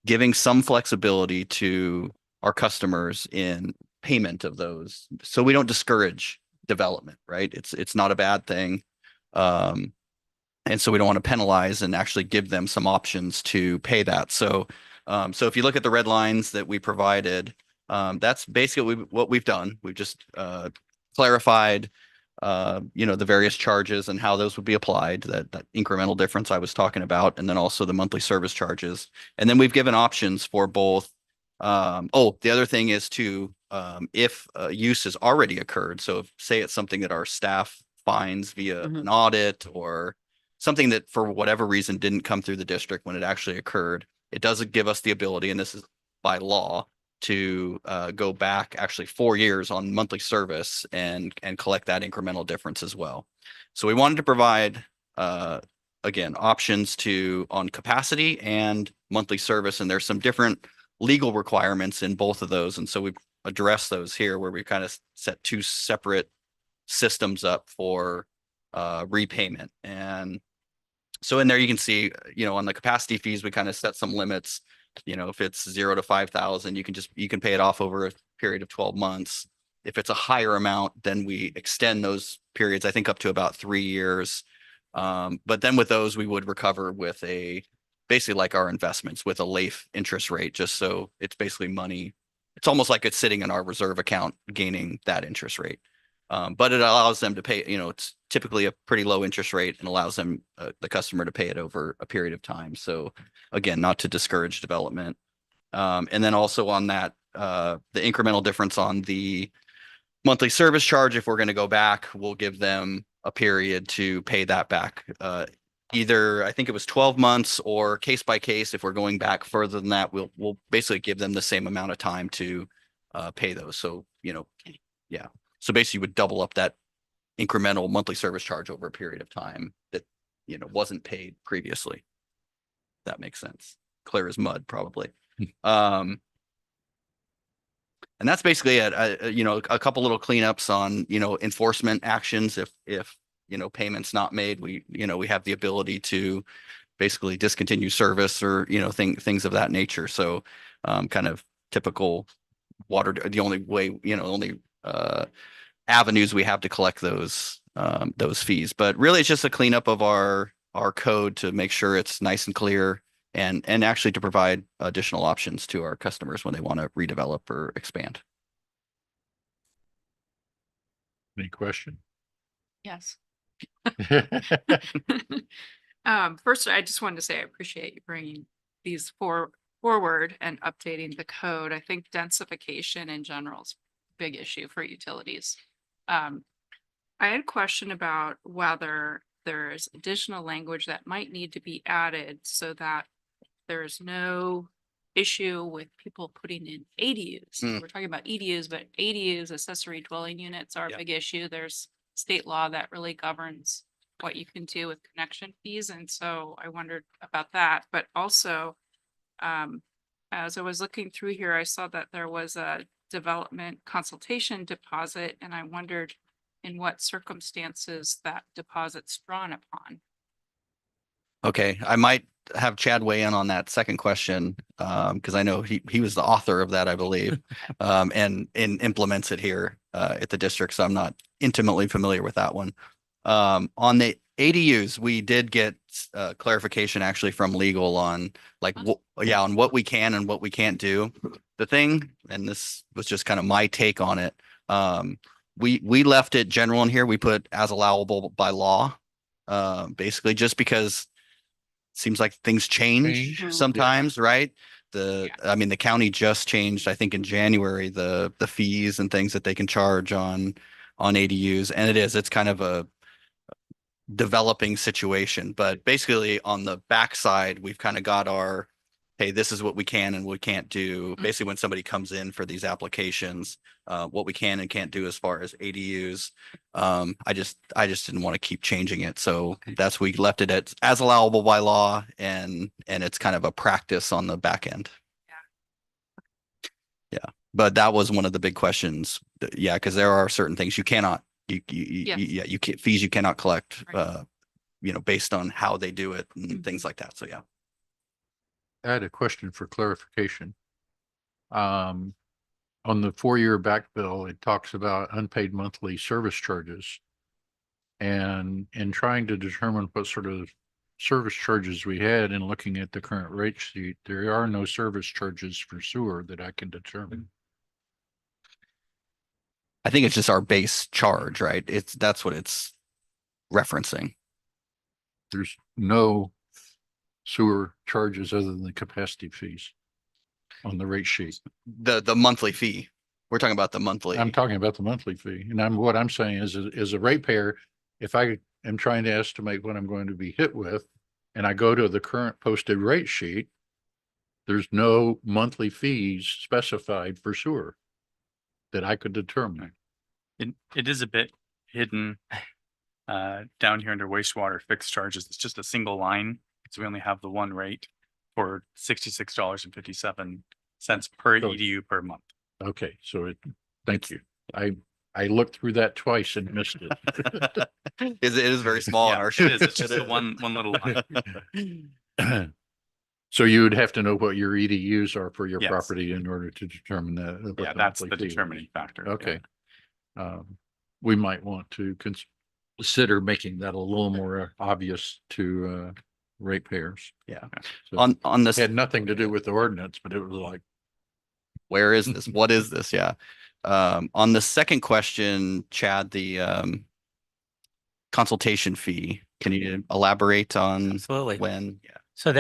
giving some flexibility to our customers in payment of those, so we don't discourage development, right? It's not a bad thing. And so we don't want to penalize and actually give them some options to pay that. So if you look at the red lines that we provided, that's basically what we've done. We've just clarified the various charges and how those would be applied, that incremental difference I was talking about, and then also the monthly service charges. And then we've given options for both. The other thing is if use has already occurred. So if, say it's something that our staff finds via an audit or something that for whatever reason didn't come through the district when it actually occurred, it doesn't give us the ability, and this is by law, to go back actually 4 years on monthly service and collect that incremental difference as well. So we wanted to provide, again, options on capacity and monthly service. And there's some different legal requirements in both of those. And so we've addressed those here where we kind of set two separate systems up for repayment. And so in there, you can see, on the capacity fees, we kind of set some limits. If it's 0 to 5,000, you can pay it off over a period of 12 months. If it's a higher amount, then we extend those periods, I think up to about 3 years. But then with those, we would recover with basically like our investments with a LAIF interest rate, just so it's basically money. It's almost like it's sitting in our reserve account, gaining that interest rate. But it allows them to pay, it's typically a pretty low interest rate and allows them, the customer to pay it over a period of time. So again, not to discourage development. And then also on that, the incremental difference on the monthly service charge, if we're going to go back, we'll give them a period to pay that back. Either, I think it was 12 months or case by case. If we're going back further than that, we'll basically give them the same amount of time to pay those. So, yeah. So basically you would double up that incremental monthly service charge over a period of time that, wasn't paid previously. That makes sense. Clear as mud, probably. And that's basically it. A couple little cleanups on, enforcement actions. If payments not made, we have the ability to basically discontinue service or, things of that nature. So kind of typical water, the only way, avenues we have to collect those fees. But really it's just a cleanup of our code to make sure it's nice and clear and actually to provide additional options to our customers when they want to redevelop or expand. Any question? Yes. First, I just wanted to say I appreciate you bringing these forward and updating the code. I think densification in general is a big issue for utilities. I had a question about whether there's additional language that might need to be added so that there's no issue with people putting in ADUs. We're talking about EDUs, but ADUs, accessory dwelling units, are a big issue. There's state law that really governs what you can do with connection fees. And so I wondered about that. But also, as I was looking through here, I saw that there was a development consultation deposit, and I wondered in what circumstances that deposit's drawn upon. Okay, I might have Chad weigh in on that second question, because I know he was the author of that, I believe, and implements it here at the district, so I'm not intimately familiar with that one. On the ADUs, we did get clarification actually from legal on like, on what we can and what we can't do. The thing, and this was just kind of my take on it, we left it general in here. We put as allowable by law, basically just because seems like things change Change. sometimes, right? I mean, the county just changed, I think in January, the fees and things that they can charge on ADUs. And it's kind of a developing situation, but basically on the backside, we've kind of got our, hey, this is what we can and we can't do. Basically, when somebody comes in for these applications, what we can and can't do as far as ADUs. I just didn't want to keep changing it. So that's, we left it as allowable by law, and it's kind of a practice on the back end. Yeah. But that was one of the big questions. Yeah, because there are certain things you cannot, you can't, fees you cannot collect, based on how they do it and things like that. So yeah. I had a question for clarification. On the 4-year back bill, it talks about unpaid monthly service charges. And in trying to determine what sort of service charges we had and looking at the current rate sheet, there are no service charges for sewer that I can determine. I think it's just our base charge, right? That's what it's referencing. There's no sewer charges other than the capacity fees on the rate sheet. The monthly fee. We're talking about the monthly. I'm talking about the monthly fee. And what I'm saying is a ratepayer, if I am trying to estimate what I'm going to be hit with, and I go to the current posted rate sheet, there's no monthly fees specified for sewer that I could determine. It is a bit hidden down here under wastewater fixed charges. It's just a single line. So we only have the one rate for $66.57 per So- EDU per month. Okay, so thank you. I looked through that twice and missed it. It is very small on Yeah, our it sheet. is. It's just a one little line. So you would have to know what your EDUs are for your Yes. property in order to determine that. what Yeah, that's the monthly fee is. determining factor. Yeah. Okay. We might want to consider making that a little more obvious to ratepayers. Yeah. So On it this, had nothing to do with the ordinance, but it was like, where is this? What is this? Yeah. On the second question, Chad, the consultation fee, can you elaborate on Absolutely. when? Yeah. So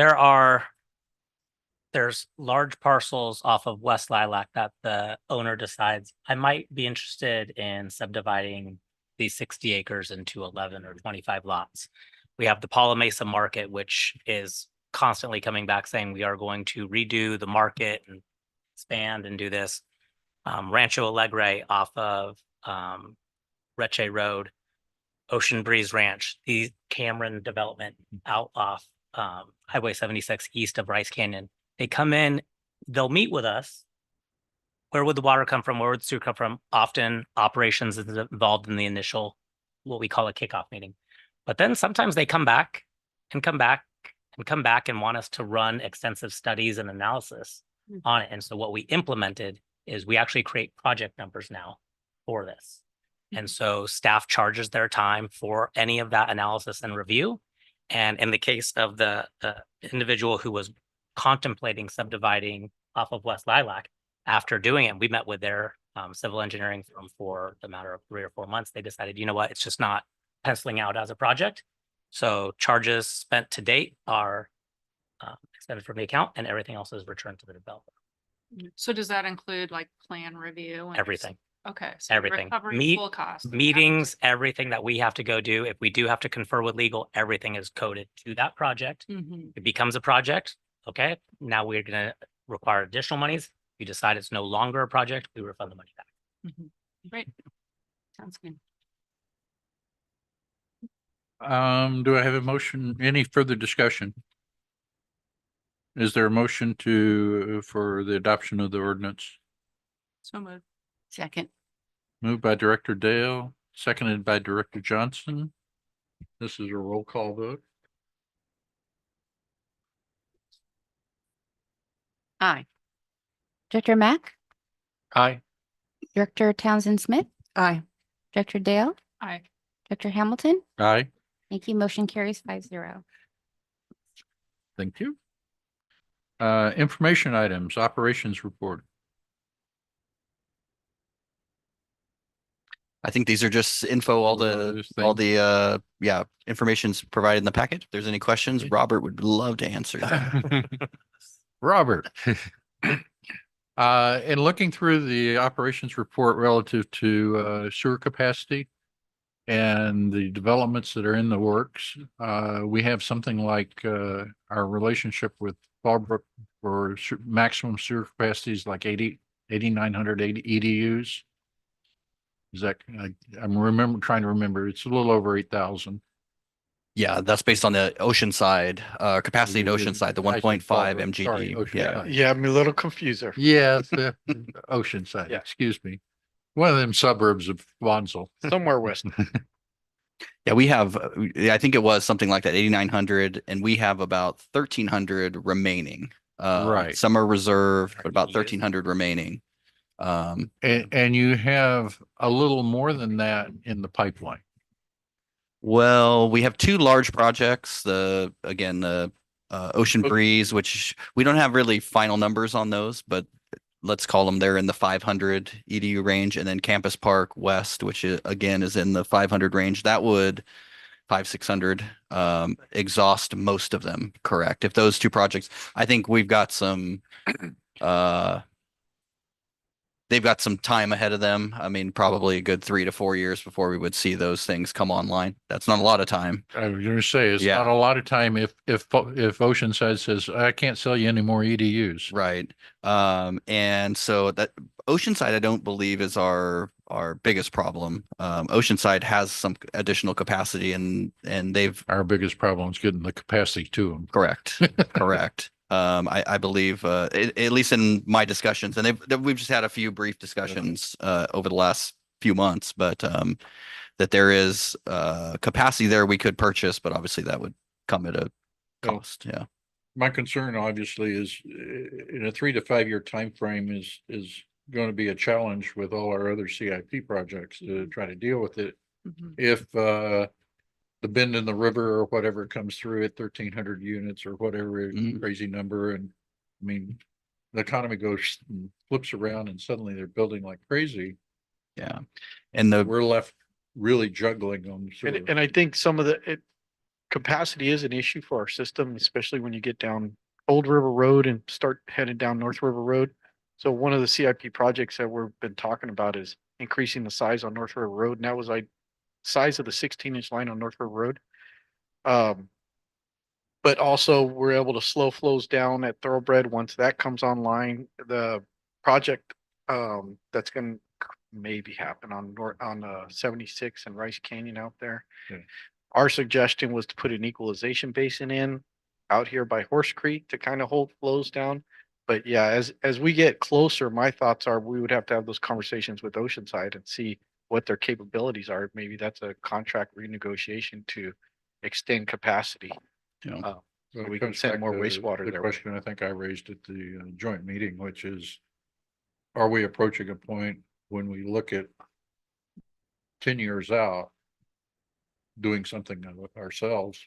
there's large parcels off of West Lilac that the owner decides, I might be interested in subdividing these 60 acres into 11 or 25 lots. We have the Paula Mesa market, which is constantly coming back saying we are going to redo the market and expand and do this. Rancho Alegre off of Reche Road, Ocean Breeze Ranch, the Cameron development out off Highway 76 east of Rice Canyon. They come in, they'll meet with us. Where would the water come from? Where would the sewer come from? Often operations is involved in the initial, what we call a kickoff meeting. But then sometimes they come back and come back and come back and want us to run extensive studies and analysis on it. And so what we implemented is we actually create project numbers now for this. And so staff charges their time for any of that analysis and review. And in the case of the individual who was contemplating subdividing off of West Lilac, after doing it, we met with their civil engineering firm for the matter of 3 or 4 months. They decided, you know what, it's just not penciling out as a project. So charges spent to date are extended from the account, and everything else is returned to the developer. So does that include like plan review? And Everything. Okay. So Everything. recovering full cost. Meetings, everything that we have to go do. If we do have to confer with legal, everything is coded to that project. Mhm. It becomes a project. Okay, now we're gonna require additional monies. If you decide it's no longer a project, we refund the money back. Mhm. Great. Sounds good. do I have a motion? Any further discussion? Is there a motion for the adoption of the ordinance? So moved. Second. Moved by Director Dale, seconded by Director Johnson. This is a roll call vote. Aye. Director Mack, Aye. Director Townsend Smith, Aye. Director Dale, Aye. Director Hamilton. Aye. Thank you. Motion carries 5-0. Thank you. Information items, operations report. I think these are just info, all the information's provided in the packet. If there's any questions, Robert would love to answer. Robert. In looking through the operations report relative to sewer capacity and the developments that are in the works, we have something like our relationship with Fallbrook for maximum sewer capacity is like 8,900 EDUs. Is that, trying to remember, it's a little over 8,000. Yeah, that's based on the Oceanside, capacity at Oceanside, the 1.5 Sorry, MGD. Oceanside. Yeah. Yeah, I'm a little confused there. Yeah, it's the Oceanside, Yeah. excuse me. One of them suburbs of Wansell. Somewhere west. Yeah, we have, I think it was something like that, 8,900, and we have about 1,300 remaining. Right. Some are reserved, but about 1,300 remaining. And you have a little more than that in the pipeline. Well, we have two large projects, the Ocean Breeze, which we don't have really final numbers on those, but let's call them, they're in the 500 EDU range, and then Campus Park West, which again is in the 500 range. That would 500-600 exhaust most of them, correct? If those two projects, I think we've got some they've got some time ahead of them. I mean, probably a good 3 to 4 years before we would see those things come online. That's not a lot of time. I was going to say, it's Yeah. not a lot of time if Oceanside says, I can't sell you any more EDUs. Right. And so that Oceanside, I don't believe is our biggest problem. Oceanside has some additional capacity and they've Our biggest problem is getting the capacity to them. correct. I believe, at least in my discussions, and we've just had a few brief discussions over the last few months, but that there is capacity there we could purchase, but obviously that would come at a cost. Yeah. My concern obviously is in a 3 to 5 year time frame is going to be a challenge with all our other CIP projects to try to deal with it. Mhm. If the bend in the river or whatever comes through at 1,300 units or whatever Mhm. crazy number, and I mean, the economy goes and flips around and suddenly they're building like crazy. Yeah. And We're left really juggling on sewer. And I think some of capacity is an issue for our system, especially when you get down Old River Road and start headed down North River Road. So one of the CIP projects that we've been talking about is increasing the size on North River Road, and that was like size of the 16-inch line on North River Road. But also we're able to slow flows down at Thoroughbred once that comes online. The project that's going to maybe happen on 76 and Rice Canyon out there. Yeah. Our suggestion was to put an equalization basin in out here by Horse Creek to kind of hold flows down. But yeah, as we get closer, my thoughts are we would have to have those conversations with Oceanside and see what their capabilities are. Maybe that's a contract renegotiation to extend capacity. Well, we it can comes send back more to wastewater the their way. question I think I raised at the joint meeting, which is, are we approaching a point when we look at 10 years out, doing something ourselves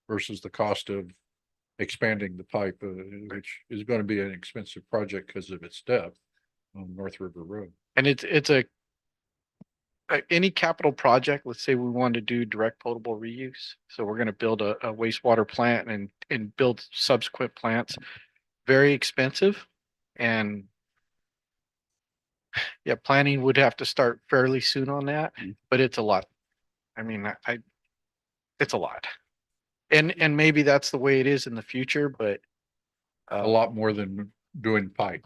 versus the cost of expanding the pipe, which is going to be an expensive project because of its depth on North River Road. And it's any capital project, let's say we want to do direct potable reuse. So we're going to build a wastewater plant and build subsequent plants. Very expensive. And yeah, planning would have to start fairly soon on that, but it's a lot. I mean, it's a lot. And maybe that's the way it is in the future, but A lot more than doing pipe.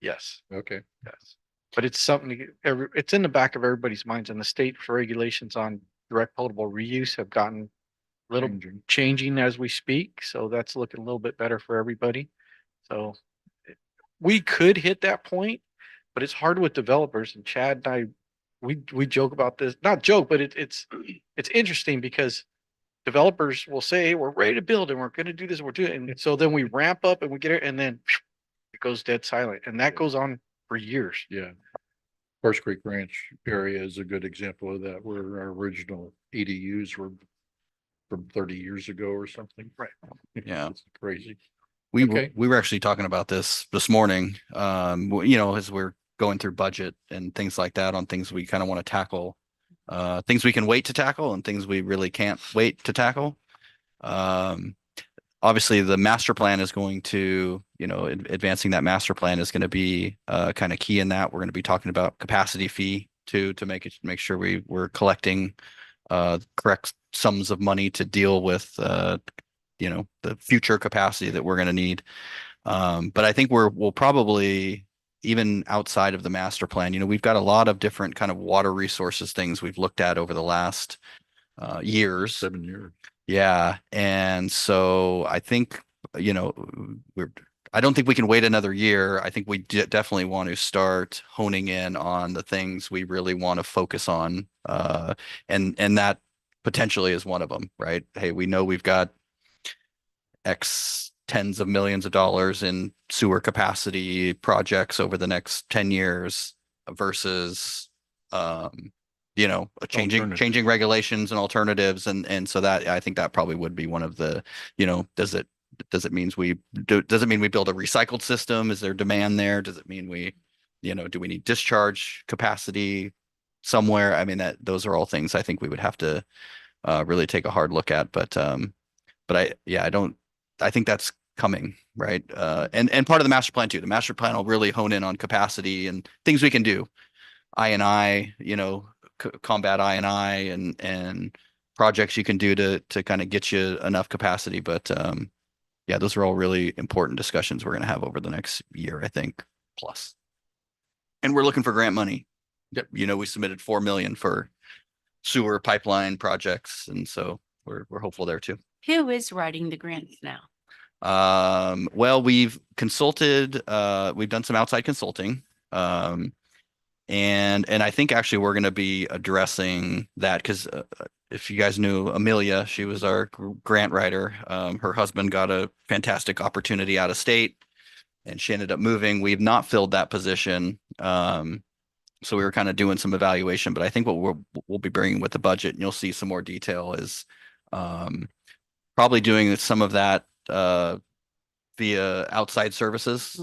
yes. Okay. Yes, but it's something, it's in the back of everybody's minds, and the state regulations on direct potable reuse have gotten a little changing as we speak. So that's looking a little bit better for everybody. So we could hit that point, but it's hard with developers, and Chad and I, we joke about this, not joke, but it's interesting because developers will say, "Hey, we're ready to build and we're going to do this and we're doing it." And so then we ramp up and we get it and then it goes dead silent. And that goes on for years. Yeah. Horse Creek Ranch area is a good example of that, where our original EDUs were from 30 years ago or something. Right. Yeah. It's crazy. We Okay. we were actually talking about this morning, you know, as we're going through budget and things like that on things we kind of want to tackle, things we can wait to tackle and things we really can't wait to tackle. Obviously the master plan is going to, you know, advancing that master plan is going to be kind of key in that. We're going to be talking about capacity fee to make sure we're collecting correct sums of money to deal with you know, the future capacity that we're going to need. But I think we'll probably, even outside of the master plan, you know, we've got a lot of different kind of water resources things we've looked at over the last years. 7 years. Yeah. And so I think, you know, I don't think we can wait another year. I think we definitely want to start honing in on the things we really want to focus on. And that potentially is one of them, right? Hey, we know we've got X tens of millions of dollars in sewer capacity projects over the next 10 years versus, you know, changing regulations and alternatives. And so that, I think that probably would be one of the, you know, does it mean we build a recycled system? Is there demand there? Does it mean we, you know, do we need discharge capacity somewhere? I mean, those are all things I think we would have to really take a hard look at. But I think that's coming, right? And part of the master plan too. The master plan will really hone in on capacity and things we can do. I&I, you know, combat I&I and projects you can do to kind of get you enough capacity. But yeah, those are all really important discussions we're going to have over the next year, I think, plus. And we're looking for grant money. Yep. You know, we submitted 4 million for sewer pipeline projects, and so we're hopeful there too. Who is writing the grants now? Well, we've consulted, we've done some outside consulting. And I think actually we're going to be addressing that because if you guys knew Amelia, she was our grant writer. Her husband got a fantastic opportunity out of state and she ended up moving. We've not filled that position. So we were kind of doing some evaluation, but I think what we'll be bringing with the budget, and you'll see some more detail, is probably doing some of that via outside services,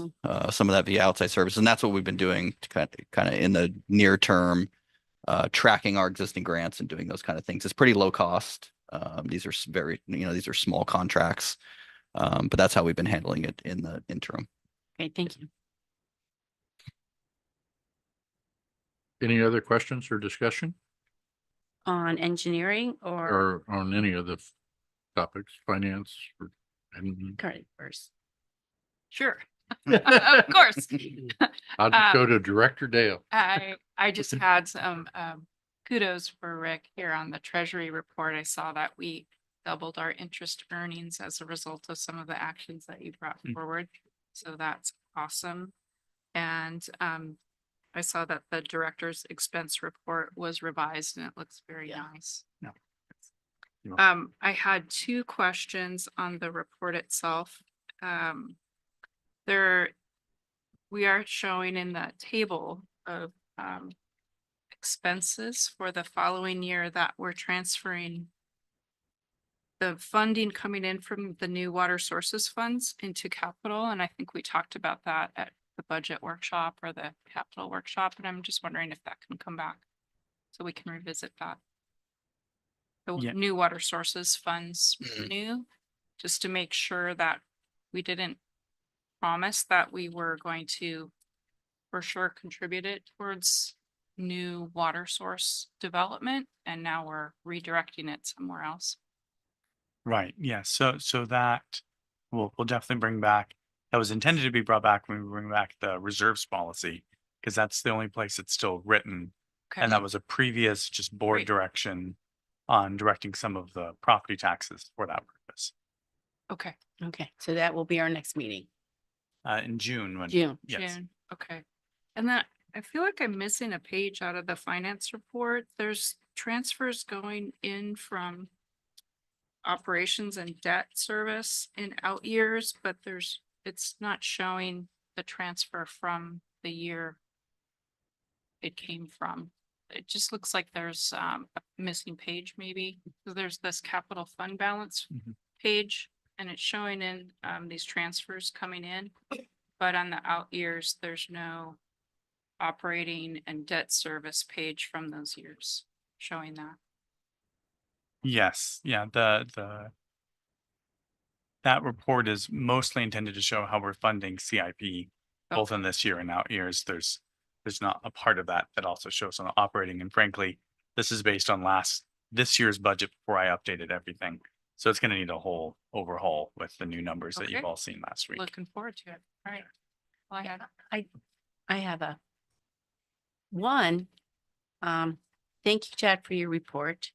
some of that via outside services. And that's what we've been doing to kind of in the near term, tracking our existing grants and doing those kind of things. It's pretty low cost. These are these are small contracts, but that's how we've been handling it in the interim. Okay, thank you. Any other questions or discussion On engineering or or on any of the topics, finance or anything? current first? Sure. Of course. I'll just go to Director Dale. I just had some kudos for Rick here on the treasury report. I saw that we doubled our interest earnings as a result of some of the actions that you brought forward. So that's awesome. And I saw that the director's expense report was revised and it looks very nice. Yeah. I had 2 questions on the report itself. We are showing in that table of expenses for the following year that we're transferring the funding coming in from the new water sources funds into capital. And I think we talked about that at the budget workshop or the capital workshop. And I'm just wondering if that can come back so we can revisit that. The Yeah. new water sources funds new, just to make sure that we didn't promise that we were going to for sure contribute it towards new water source development. And now we're redirecting it somewhere else. Right. Yeah. So that we'll definitely bring back. That was intended to be brought back when we bring back the reserves policy, because that's the only place it's still written. Okay. And that was a previous just board Great. direction on directing some of the property taxes for that purpose. Okay. Okay, so that will be our next meeting, In June when June. yes. June. Okay. And then I feel like I'm missing a page out of the finance report. There's transfers going in from operations and debt service in out years, but it's not showing the transfer from the year it came from. It just looks like there's a missing page maybe. So there's this capital fund balance Mhm. page and it's showing in these transfers coming in. But on the out years, there's no operating and debt service page from those years showing that. Yes, yeah, that report is mostly intended to show how we're funding CIP, both in this year and out years. There's not a part of that that also shows on operating. And frankly, this is based on this year's budget before I updated everything. So it's going to need a whole overhaul with the new numbers that you've Okay. all seen last week. Looking forward to it. All right. Well, I had I have one. Thank you, Chad, for your report.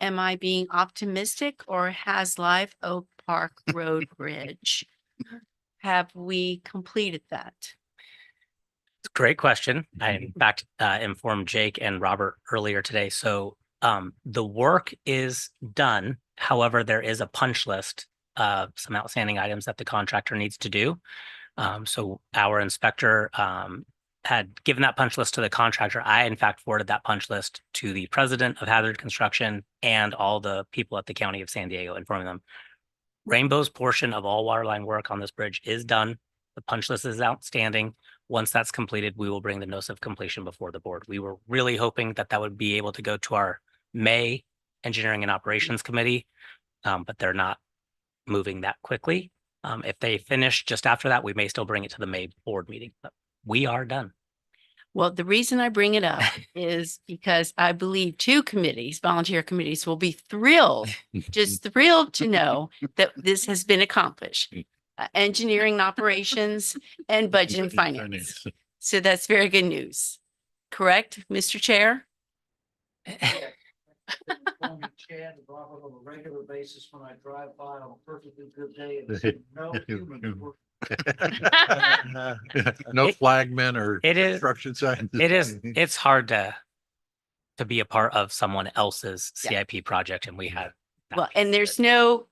Am I being optimistic or has Live Oak Park Road Bridge? Have we completed that? Great question. I in fact informed Jake and Robert earlier today. So the work is done. However, there is a punch list of some outstanding items that the contractor needs to do. So our inspector had given that punch list to the contractor. I, in fact, forwarded that punch list to the president of Hazard Construction and all the people at the County of San Diego, informing them Rainbow's portion of all waterline work on this bridge is done. The punch list is outstanding. Once that's completed, we will bring the notice of completion before the board. We were really hoping that that would be able to go to our May Engineering and Operations Committee, but they're not moving that quickly. If they finish just after that, we may still bring it to the May board meeting, but we are done. Well, the reason I bring it up is because I believe two committees, volunteer committees, will be thrilled, just thrilled to know that this has been accomplished. Engineering and operations and budget and finance. So that's very good news. Correct, Mr. Chair? On Chad and Robert on a regular basis when I drive by on a perfectly good day. And see no human work. No flagmen or It is, construction signs. it's hard to be a part of someone else's Yeah. CIP project, and we had. that Well, piece and of there's it. no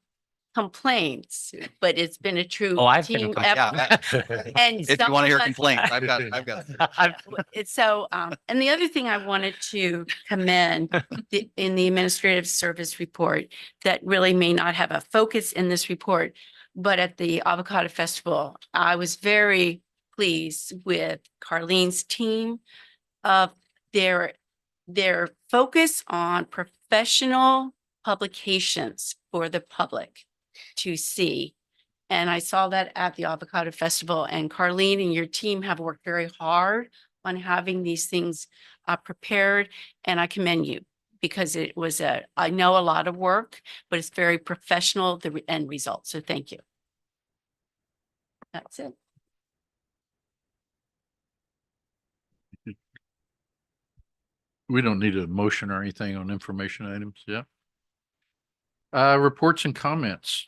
complaints, but it's been a true Oh, I've been team complaining. effort. And If you want to hear someone- complaints, I've got. It's so, and the other thing I wanted to commend in the administrative service report that really may not have a focus in this report, but at the Avocado Festival, I was very pleased with Carlene's team of their focus on professional publications for the public to see. And I saw that at the Avocado Festival, and Carlene and your team have worked very hard on having these things prepared. And I commend you because it was I know a lot of work, but it's very professional, the end result. So thank you. That's it. We don't need a motion or anything on information items, yeah? Reports and comments.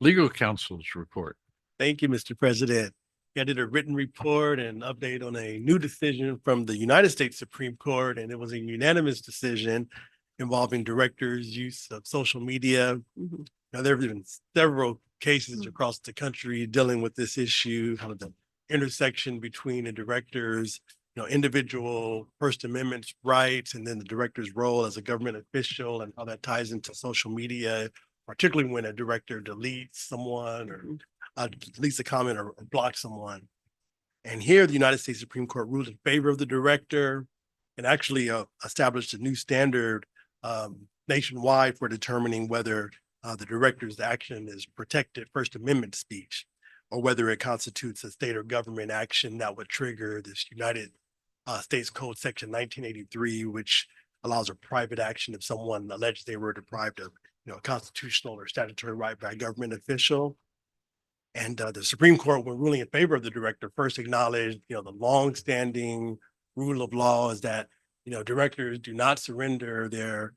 Legal counsel's report. Thank you, Mr. President. I did a written report and update on a new decision from the United States Supreme Court, and it was a unanimous decision involving directors' use of social media. Now, there have been several cases across the country dealing with this issue, kind of the intersection between the directors, individual First Amendment rights, and then the director's role as a government official and how that ties into social media, particularly when a director deletes someone or deletes a comment or blocks someone. And here, the United States Supreme Court ruled in favor of the director and actually established a new standard nationwide for determining whether the director's action is protected First Amendment speech or whether it constitutes a state or government action that would trigger this United States Code Section 1983, which allows a private action if someone alleged they were deprived of a constitutional or statutory right by a government official. And the Supreme Court, when ruling in favor of the director, first acknowledged, the longstanding rule of law is that, directors do not surrender their,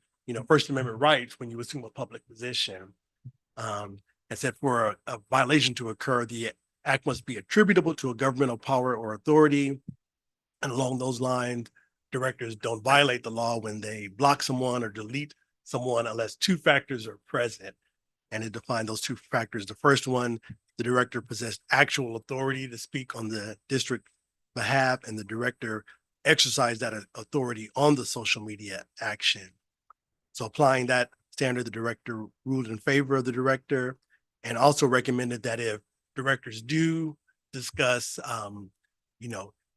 First Amendment rights when you assume a public position. And said for a violation to occur, the act must be attributable to a governmental power or authority. And along those lines, directors don't violate the law when they block someone or delete someone unless two factors are present. And it defined those two factors. The first one, the director possessed actual authority to speak on the district behalf, and the director exercised that authority on the social media action. So applying that standard, the director ruled in favor of the director and also recommended that if directors do discuss,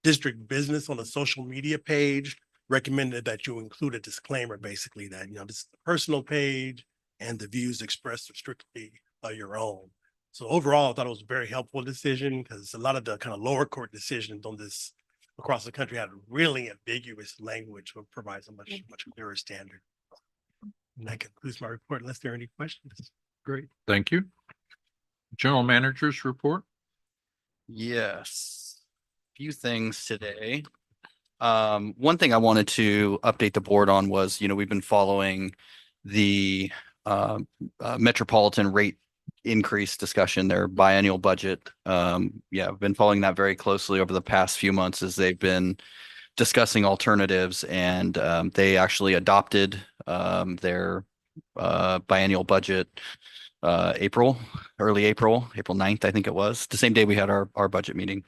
district business on a social media page, recommended that you include a disclaimer, basically that, this is a personal page and the views expressed are strictly your own. So overall, I thought it was a very helpful decision because a lot of the kind of lower court decisions on this across the country had really ambiguous language, which provides a much clearer standard. And that concludes my report unless there are any questions. Great. Thank you. General Manager's report. Yes, few things today. One thing I wanted to update the board on was, we've been following the metropolitan rate increase discussion, their biennial budget. I've been following that very closely over the past few months as they've been discussing alternatives, and they actually adopted their biennial budget early April 9th, I think it was, the same day we had our budget meeting.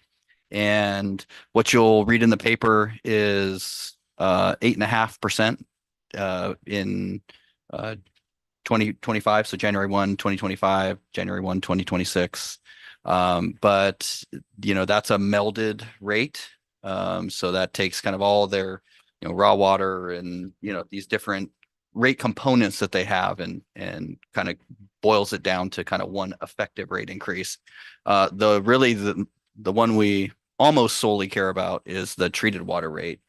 And what you'll read in the paper is 8.5% in 2025. So January 1, 2025, January 1, 2026. But that's a melded rate. So that takes kind of all their, raw water and, these different rate components that they have and kind of boils it down to kind of one effective rate increase. The one we almost solely care about is the treated water rate.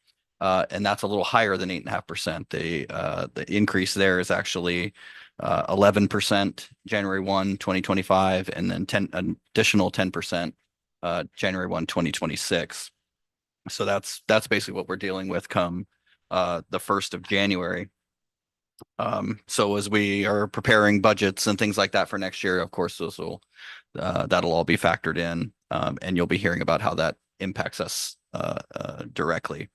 And that's a little higher than 8.5%. The increase there is actually 11% January 1, 2025, and then additional 10% January 1, 2026. So that's basically what we're dealing with come the 1st of January. So as we are preparing budgets and things like that for next year, of course, that'll all be factored in, and you'll be hearing about how that impacts us directly.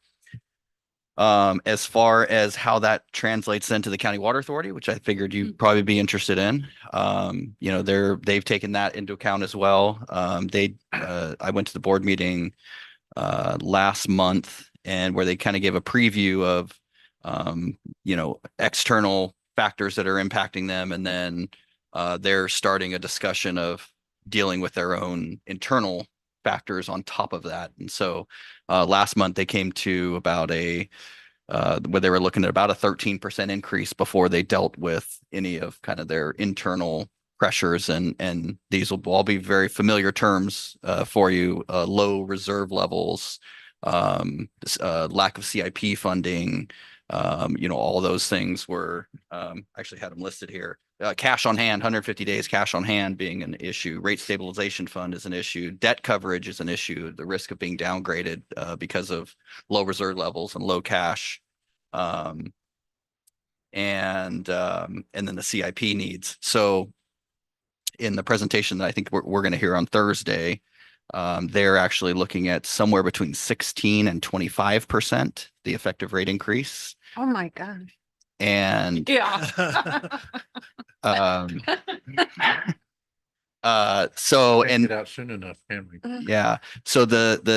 As far as how that translates into the County Water Authority, which I figured you'd probably be interested in, they've taken that into account as well. I went to the board meeting last month, and where they kind of gave a preview of external factors that are impacting them, and then they're starting a discussion of dealing with their own internal factors on top of that. And so last month they came to about where they were looking at about a 13% increase before they dealt with any of kind of their internal pressures, and these will all be very familiar terms for you: low reserve levels, lack of CIP funding, all those things were actually had them listed here. Cash on hand, 150 days cash on hand being an issue. Rate stabilization fund is an issue. Debt coverage is an issue. The risk of being downgraded because of low reserve levels and low cash. And then the CIP needs. So in the presentation that I think we're going to hear on Thursday, they're actually looking at somewhere between 16 and 25%, the effective rate increase. Oh, my gosh. And Yeah. so Can't and get out soon enough, can we? yeah, so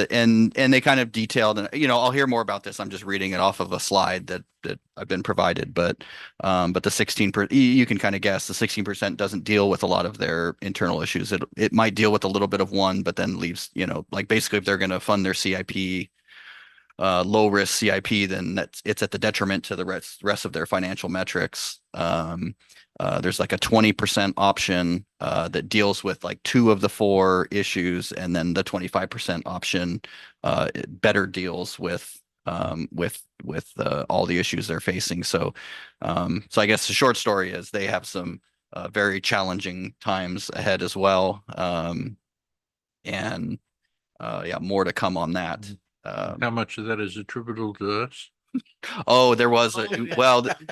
and they kind of detailed, and I'll hear more about this. I'm just reading it off of a slide that I've been provided, but the 16%, you can kind of guess the 16% doesn't deal with a lot of their internal issues. It might deal with a little bit of one, but then leaves, like basically if they're going to fund their CIP, low risk CIP, then it's at the detriment to the rest of their financial metrics. There's like a 20% option that deals with like 2 of the 4 issues, and then the 25% option better deals with all the issues they're facing. So I guess the short story is they have some very challenging times ahead as well, and more to come on that. How much of that is attributable to us? Oh, there was I'm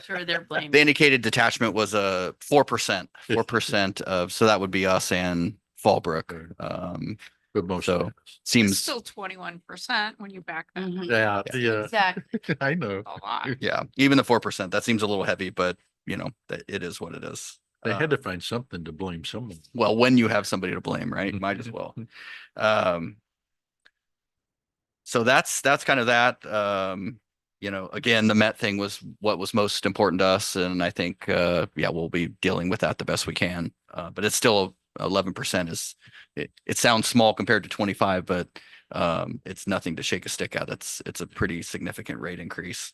sure they're blaming. the indicated detachment was a 4% of, so that would be us and Fallbrook. For most So of us. It's seems, still 21% when you back that. Mhm. Yeah, Exactly. I know. A lot. yeah, even the 4%, that seems a little heavy, but you know, that it is what it is. They had Uh, to find something to blame someone. Well, when you have somebody to blame, right? Might as well. Um, so that's kind of that. You know, again, the Met thing was what was most important to us, and I think yeah, we'll be dealing with that the best we can. But it's still 11% is it sounds small compared to 25, but it's nothing to shake a stick at. It's a pretty significant rate increase.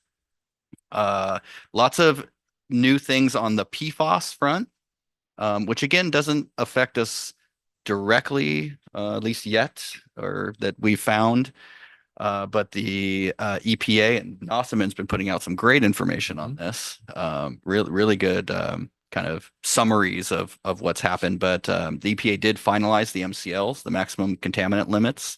Lots of new things on the PFAS front, which again doesn't affect us directly, at least yet, or that we found. But the EPA and Nossaman's been putting out some great information on this. Really good kind of summaries of what's happened. But the EPA did finalize the MCLs, the maximum contaminant limits.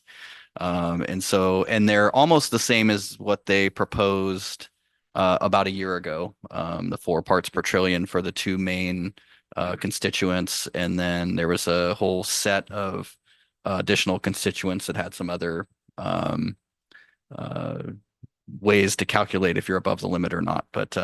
And they're almost the same as what they proposed about a year ago. The 4 parts per trillion for the 2 main constituents. And then there was a whole set of additional constituents that had some other ways to calculate if you're above the limit or not. But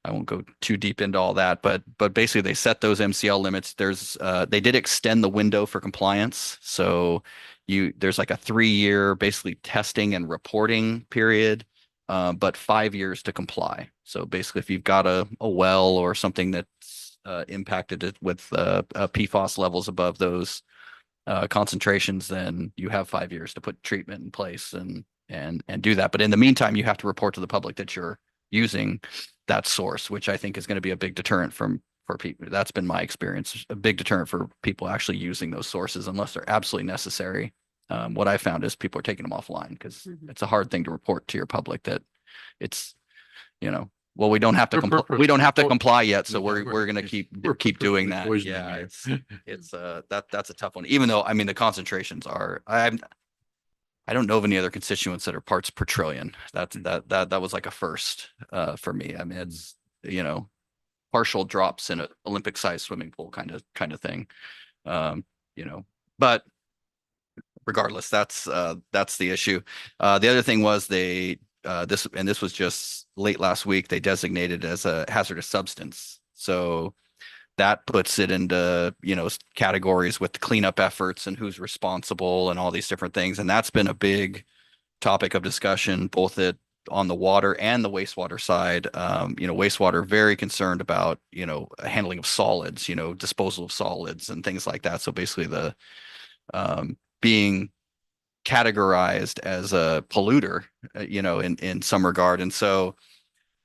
I won't go too deep into all that. But basically, they set those MCL limits. They did extend the window for compliance. So there's like a 3-year basically testing and reporting period, but 5 years to comply. So basically, if you've got a well or something that's impacted it with PFAS levels above those concentrations, then you have 5 years to put treatment in place and do that. But in the meantime, you have to report to the public that you're using that source, which I think is going to be a big deterrent for people. That's been my experience, a big deterrent for people actually using those sources unless they're absolutely necessary. What I found is people are taking them offline because it's a hard thing to report to your public that it's, you know, well, we don't have to comply yet, so we're going to keep doing that. Yeah, it's that's a tough one. Even though, I mean, the concentrations are, I don't know of any other constituents that are parts per trillion. That was like a first for me. I mean, it's, you know, partial drops in an Olympic sized swimming pool kind of thing. You know, but regardless, that's the issue. The other thing was this was just late last week, they designated as a hazardous substance. So that puts it into, you know, categories with the cleanup efforts and who's responsible and all these different things. And that's been a big topic of discussion, both on the water and the wastewater side. You know, wastewater very concerned about, you know, handling of solids, you know, disposal of solids and things like that. So basically the being categorized as a polluter, you know, in some regard. And so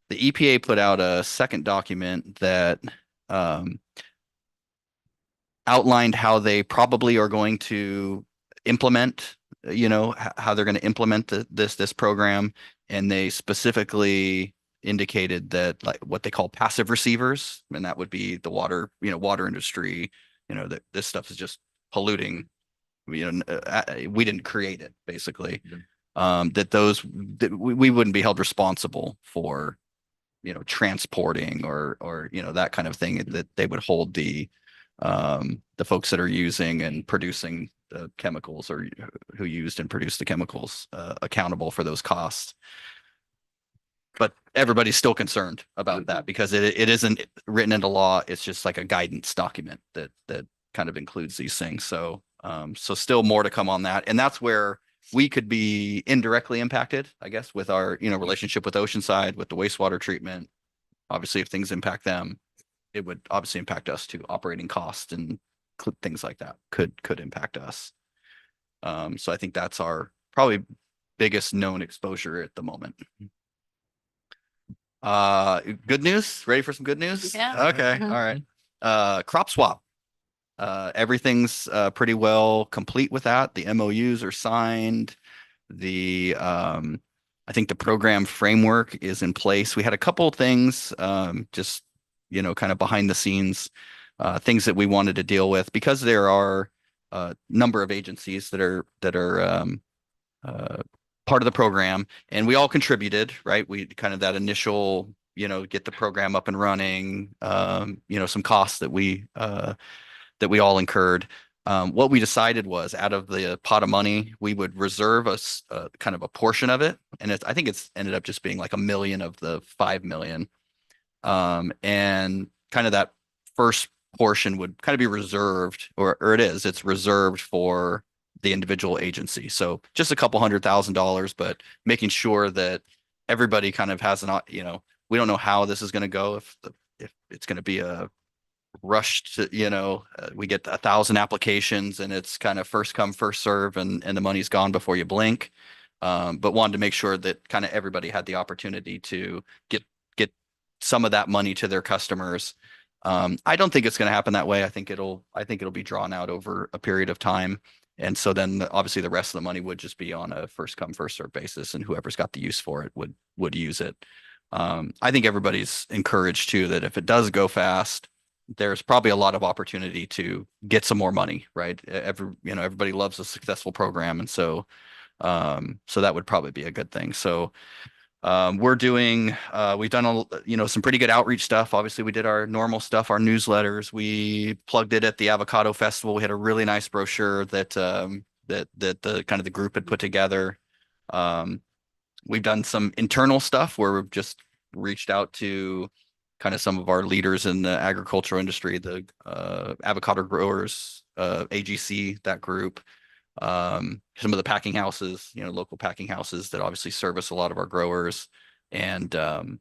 the EPA put out a second document that outlined how they probably are going to implement, you know, how they're going to implement this program. And they specifically indicated that, like, what they call passive receivers, and that would be the water industry, you know, that this stuff is just polluting. You know, we didn't create it, basically. That we wouldn't be held responsible for, you know, transporting or you know, that kind of thing, that they would hold the folks that are using and producing the chemicals, or who used and produced the chemicals, accountable for those costs. But everybody's still concerned about that because it isn't written into law. It's just like a guidance document that kind of includes these things. So still more to come on that. And that's where we could be indirectly impacted, I guess, with our, you know, relationship with Oceanside, with the wastewater treatment. Obviously, if things impact them, it would obviously impact us too. Operating costs and things like that could impact us. So I think that's our probably biggest known exposure at the moment. Good news. Ready for some good news? Yeah. Okay. Mhm. All right. Crop swap. Everything's pretty well complete with that. The MOUs are signed. I think the program framework is in place. We had a couple of things, just, you know, kind of behind the scenes, things that we wanted to deal with because there are a number of agencies that are part of the program, and we all contributed, right? We kind of that initial, you know, get the program up and running, you know, some costs that we all incurred. What we decided was out of the pot of money, we would reserve kind of a portion of it. And I think it's ended up just being like 1 million of the 5 million. And kind of that first portion would kind of be reserved, or it's reserved for the individual agency. So just a couple $100,000, but making sure that everybody kind of has we don't know how this is going to go, if it's going to be a rush to, we get 1,000 applications and it's kind of first come, first serve, and the money's gone before you blink. But wanted to make sure that kind of everybody had the opportunity to get some of that money to their customers. I don't think it's going to happen that way. I think it'll be drawn out over a period of time. And so then obviously the rest of the money would just be on a first come, first serve basis, and whoever's got the use for it would use it. I think everybody's encouraged too, that if it does go fast, there's probably a lot of opportunity to get some more money, right? Everybody loves a successful program. And so that would probably be a good thing. So we've done some pretty good outreach stuff. Obviously we did our normal stuff, our newsletters. We plugged it at the Avocado Festival. We had a really nice brochure that the kind of the group had put together. We've done some internal stuff where we've just reached out to kind of some of our leaders in the agricultural industry, the avocado growers, AGC, that group. Some of the packing houses, local packing houses that obviously service a lot of our growers, and the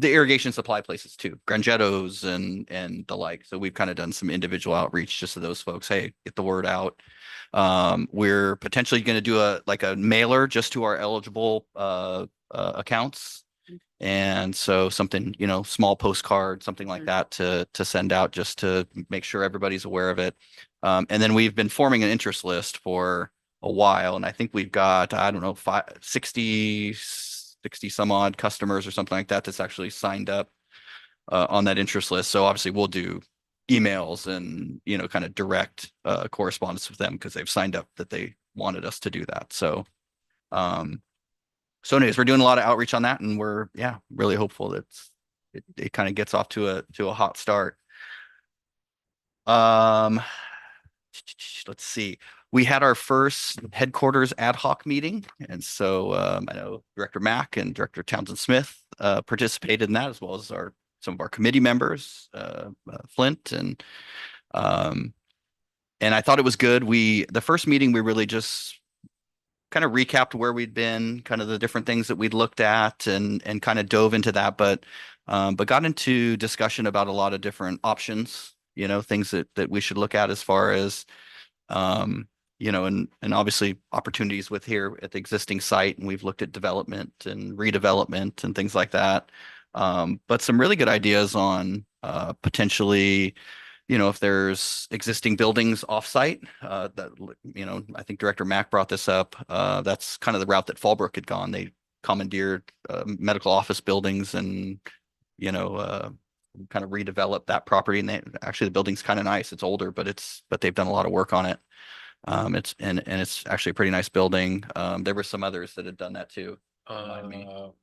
irrigation supply places too, Grangettos and the like. So we've kind of done some individual outreach just to those folks. Hey, get the word out. We're potentially going to do a mailer just to our eligible accounts. And so something, small postcard, something like that to send out just to make sure everybody's aware of it. And then we've been forming an interest list for a while. And I think we've got, 60 some odd customers or something like that that's actually signed up on that interest list. So obviously we'll do emails and, kind of direct correspondence with them because they've signed up that they wanted us to do that. So, anyways, we're doing a lot of outreach on that, and we're really hopeful that it kind of gets off to a hot start. Let's see. We had our first headquarters ad hoc meeting, and so I know Director Mack and Director Townsend Smith participated in that, as well as some of our committee members, Flint, and I thought it was good. The first meeting we really just kind of recapped where we'd been, kind of the different things that we'd looked at, and kind of dove into that, but got into discussion about a lot of different options, things that we should look at as far as, and obviously opportunities with here at the existing site. And we've looked at development and redevelopment and things like that. But some really good ideas on potentially, if there's existing buildings offsite, that, I think Director Mack brought this up. That's kind of the route that Fallbrook had gone. They commandeered medical office buildings and, kind of redeveloped that property. And actually the building's kind of nice. It's older, but they've done a lot of work on it. It's actually a pretty nice building. There were some others that had done that too. Remind me.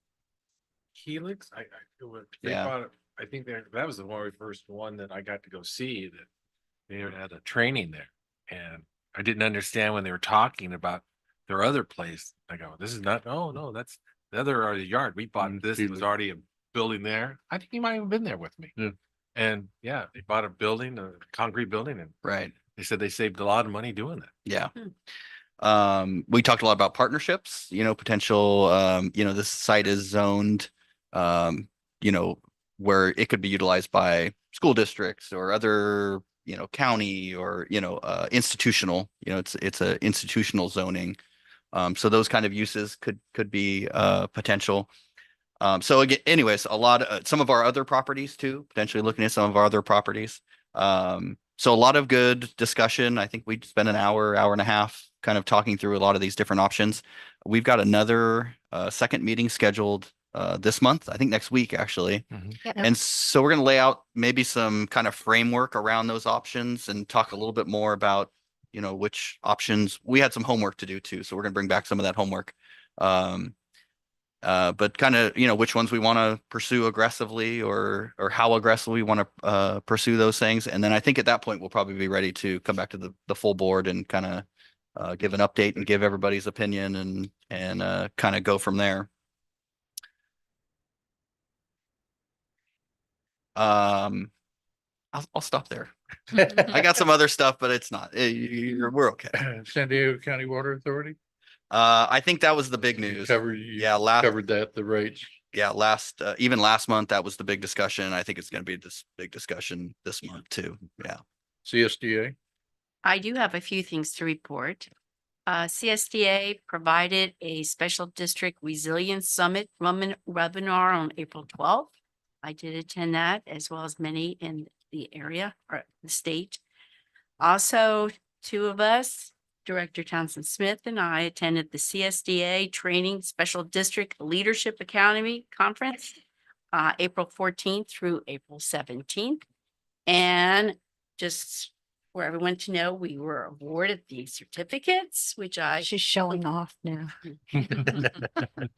Helix, Yeah. I think that was the very first one that I got to go see, that they had a training there. And I didn't understand when they were talking about their other place. I go, this is not, no, that's the other yard. We bought this, it was already a building there. I think you might have been there with me. Yeah. And they bought a building, a concrete building, and Right. they said they saved a lot of money doing that. Yeah. We talked a lot about partnerships, potential, this site is zoned, where it could be utilized by school districts or other, county or, institutional, it's a institutional zoning. So those kind of uses could be potential. So again, anyways, some of our other properties too, potentially looking at some of our other properties. So a lot of good discussion. I think we spent an hour and a half kind of talking through a lot of these different options. We've got another second meeting scheduled this month, I think next week actually. Yep. And so we're going to lay out maybe some kind of framework around those options and talk a little bit more about, which options. We had some homework to do too. So we're going to bring back some of that homework. But kind of, which ones we want to pursue aggressively or how aggressively we want to pursue those things. And then I think at that point, we'll probably be ready to come back to the full board and kind of give an update and give everybody's opinion and kind of go from there. I'll stop there. I got some other stuff, but it's not, we're okay. San Diego County Water Authority? I think that was the big news. Covered, covered that, the rates. Yeah, even last month, that was the big discussion. I think it's going to be this big discussion this month too. Yeah. CSDA? I do have a few things to report. CSDA provided a special district resilience summit webinar on April 12th. I did attend that as well as many in the area or the state. Also, two of us, Director Townsend Smith and I, attended the CSDA Training Special District Leadership Academy Conference, April 14th through April 17th. And just for everyone to know, we were awarded the certificates, which She's showing off now.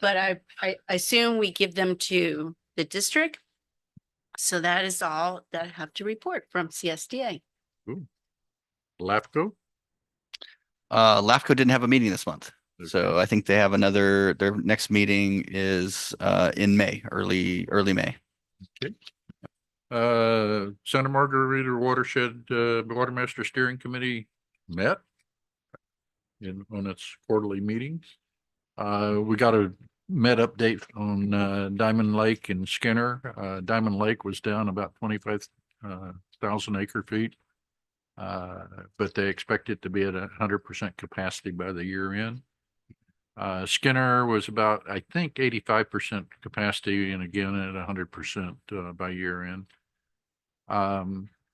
but I assume we give them to the district. So that is all that I have to report from CSDA. LAFCO? LAFCO didn't have a meeting this month. So I think they have their next meeting is in May, early May. Okay. Santa Margarita Watershed Watermaster Steering Committee met on its quarterly meetings. We got a med update on Diamond Lake and Skinner. Diamond Lake was down about 25,000 acre feet. But they expect it to be at 100% capacity by the year end. Skinner was about, I think, 85% capacity, and again at 100% by year end.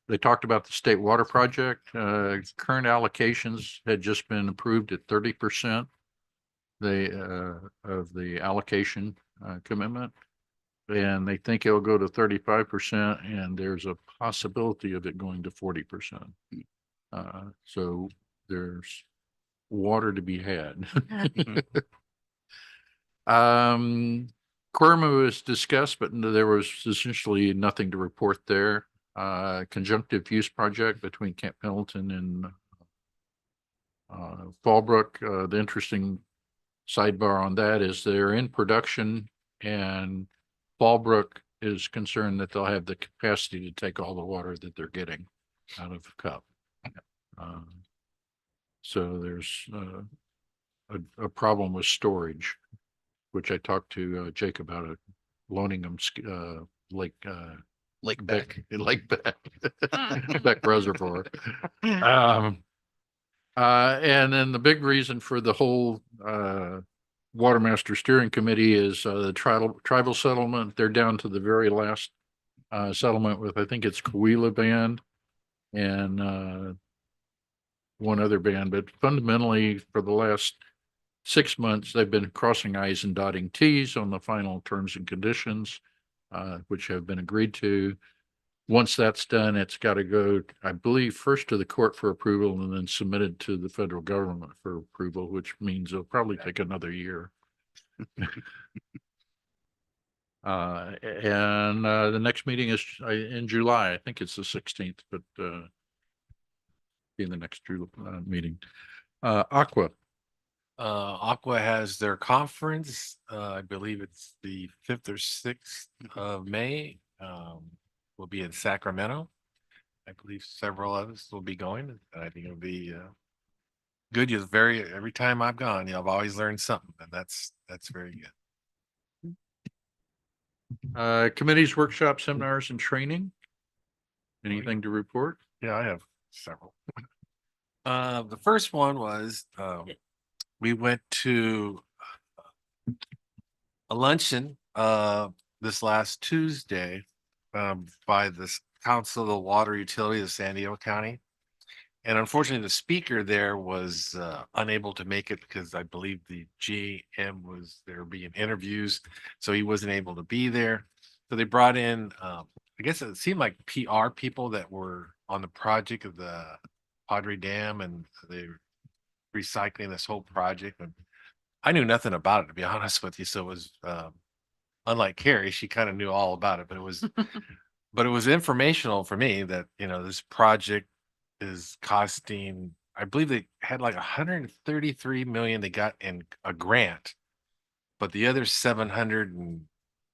They talked about the state water project. Current allocations had just been approved at 30% of the allocation commitment. And they think it'll go to 35%, and there's a possibility of it going to 40%. So there's water to be had. Quirma was discussed, but there was essentially nothing to report there. Conjunctive use project between Camp Pendleton and Fallbrook. The interesting sidebar on that is they're in production, and Fallbrook is concerned that they'll have the capacity to take all the water that they're getting out of the cup. So there's a problem with storage, which I talked to Jake about loaning them Lake Beck Beck Reservoir. And then the big reason for the whole Watermaster Steering Committee is the tribal settlement. They're down to the very last settlement with, I think it's Coahuila Band and one other band, but fundamentally for the last 6 months, they've been crossing I's and dotting T's on the final terms and conditions, which have been agreed to. Once that's done, it's got to go, I believe, first to the court for approval and then submitted to the federal government for approval, which means it'll probably take another year. And the next meeting is in July. I think it's the 16th, but in the next meeting. Aqua. Aqua has their conference. I believe it's the 5th or 6th of May. We'll be in Sacramento. I believe several of us will be going. I think it'll be good. Every time I've gone, I've always learned something, and that's very good. Committees, workshops, seminars, and training. Anything to report? Yeah, I have several. The first one was we went to a luncheon this last Tuesday by the Council of the Water Utility of San Diego County. And unfortunately, the speaker there was unable to make it because I believe the GM was there being interviews, so he wasn't able to be there. So they brought in, I guess it seemed like PR people that were on the project of the Padre Dam, and they're recycling this whole project. And I knew nothing about it, to be honest with you. So it was, unlike Carrie, she kind of knew all about it, but it was informational for me that, this project is costing, I believe they had like 133 million they got in a grant, but the other 700 and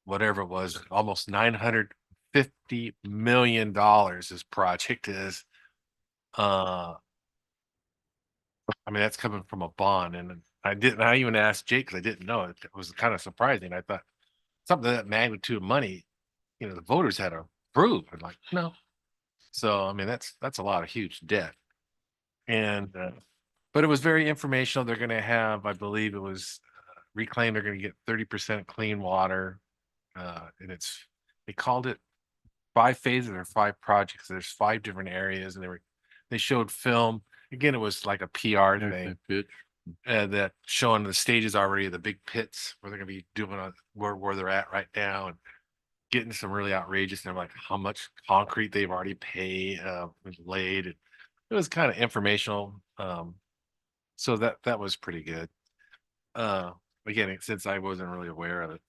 whatever it was, almost $950 million this project is. I mean, that's coming from a bond, and I even asked Jake because I didn't know it. It was kind of surprising. I thought something of that magnitude of money, the voters had to approve. And like, no. So I mean, that's a lot of huge debt. And but it was very informational. They're going to have, I believe it was Reclaim. They're going to get 30% clean water, and they called it 5 phases or 5 projects. There's 5 different areas, and they showed film. Again, it was like a PR thing. That showing the stages already, the big pits where they're going to be doing where they're at right now, and getting some really outrageous. And like how much concrete they've already laid. It was kind of informational. So that was pretty good. Again, since I wasn't really aware of it.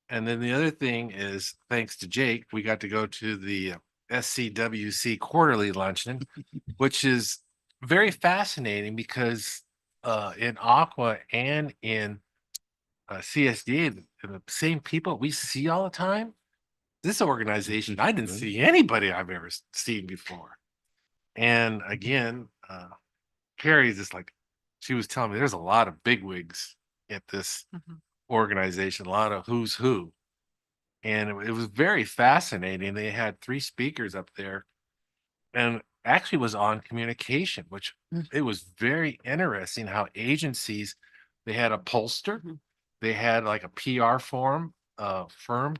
And then the other thing is, thanks to Jake, we got to go to the SCWC quarterly luncheon, which is very fascinating because in Aqua and in CSDA, the same people we see all the time. This organization, I didn't see anybody I've ever seen before. And again, Carrie's just like, she was telling me there's a lot of bigwigs at this organization, a lot of who's who. And it was very fascinating. They had 3 speakers up there and actually was on communication, which it was very interesting how agencies, they had a pollster, they had like a PR firm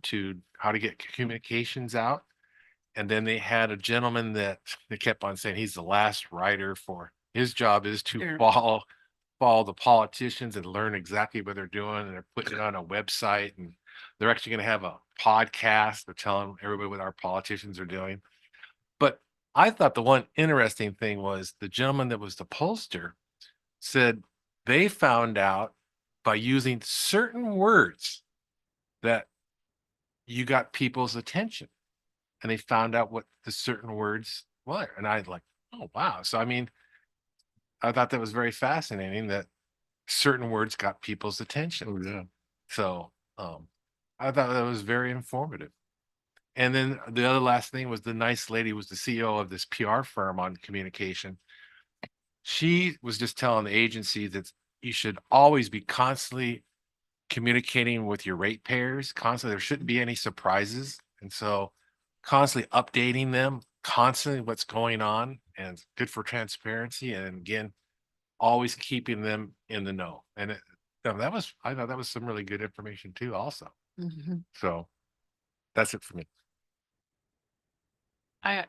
to how to get communications out. And then they had a gentleman that they kept on saying he's the last writer for his job is to follow the politicians and learn exactly what they're doing. And they're putting it on a website, and they're actually going to have a podcast. They're telling everybody what our politicians are doing. But I thought the one interesting thing was the gentleman that was the pollster said they found out by using certain words that you got people's attention, and they found out what the certain words were. And I like, oh, wow. So, I mean, I thought that was very fascinating that certain words got people's attention. Oh, yeah. So, I thought that was very informative. And then the other last thing was the nice lady was the CEO of this PR firm on communication. She was just telling the agency that you should always be constantly communicating with your ratepayers. Constantly, there shouldn't be any surprises. And so constantly updating them, constantly what's going on, and it's good for transparency. And again, always keeping them in the know. And I thought that was some really good information too, also. So that's it for me.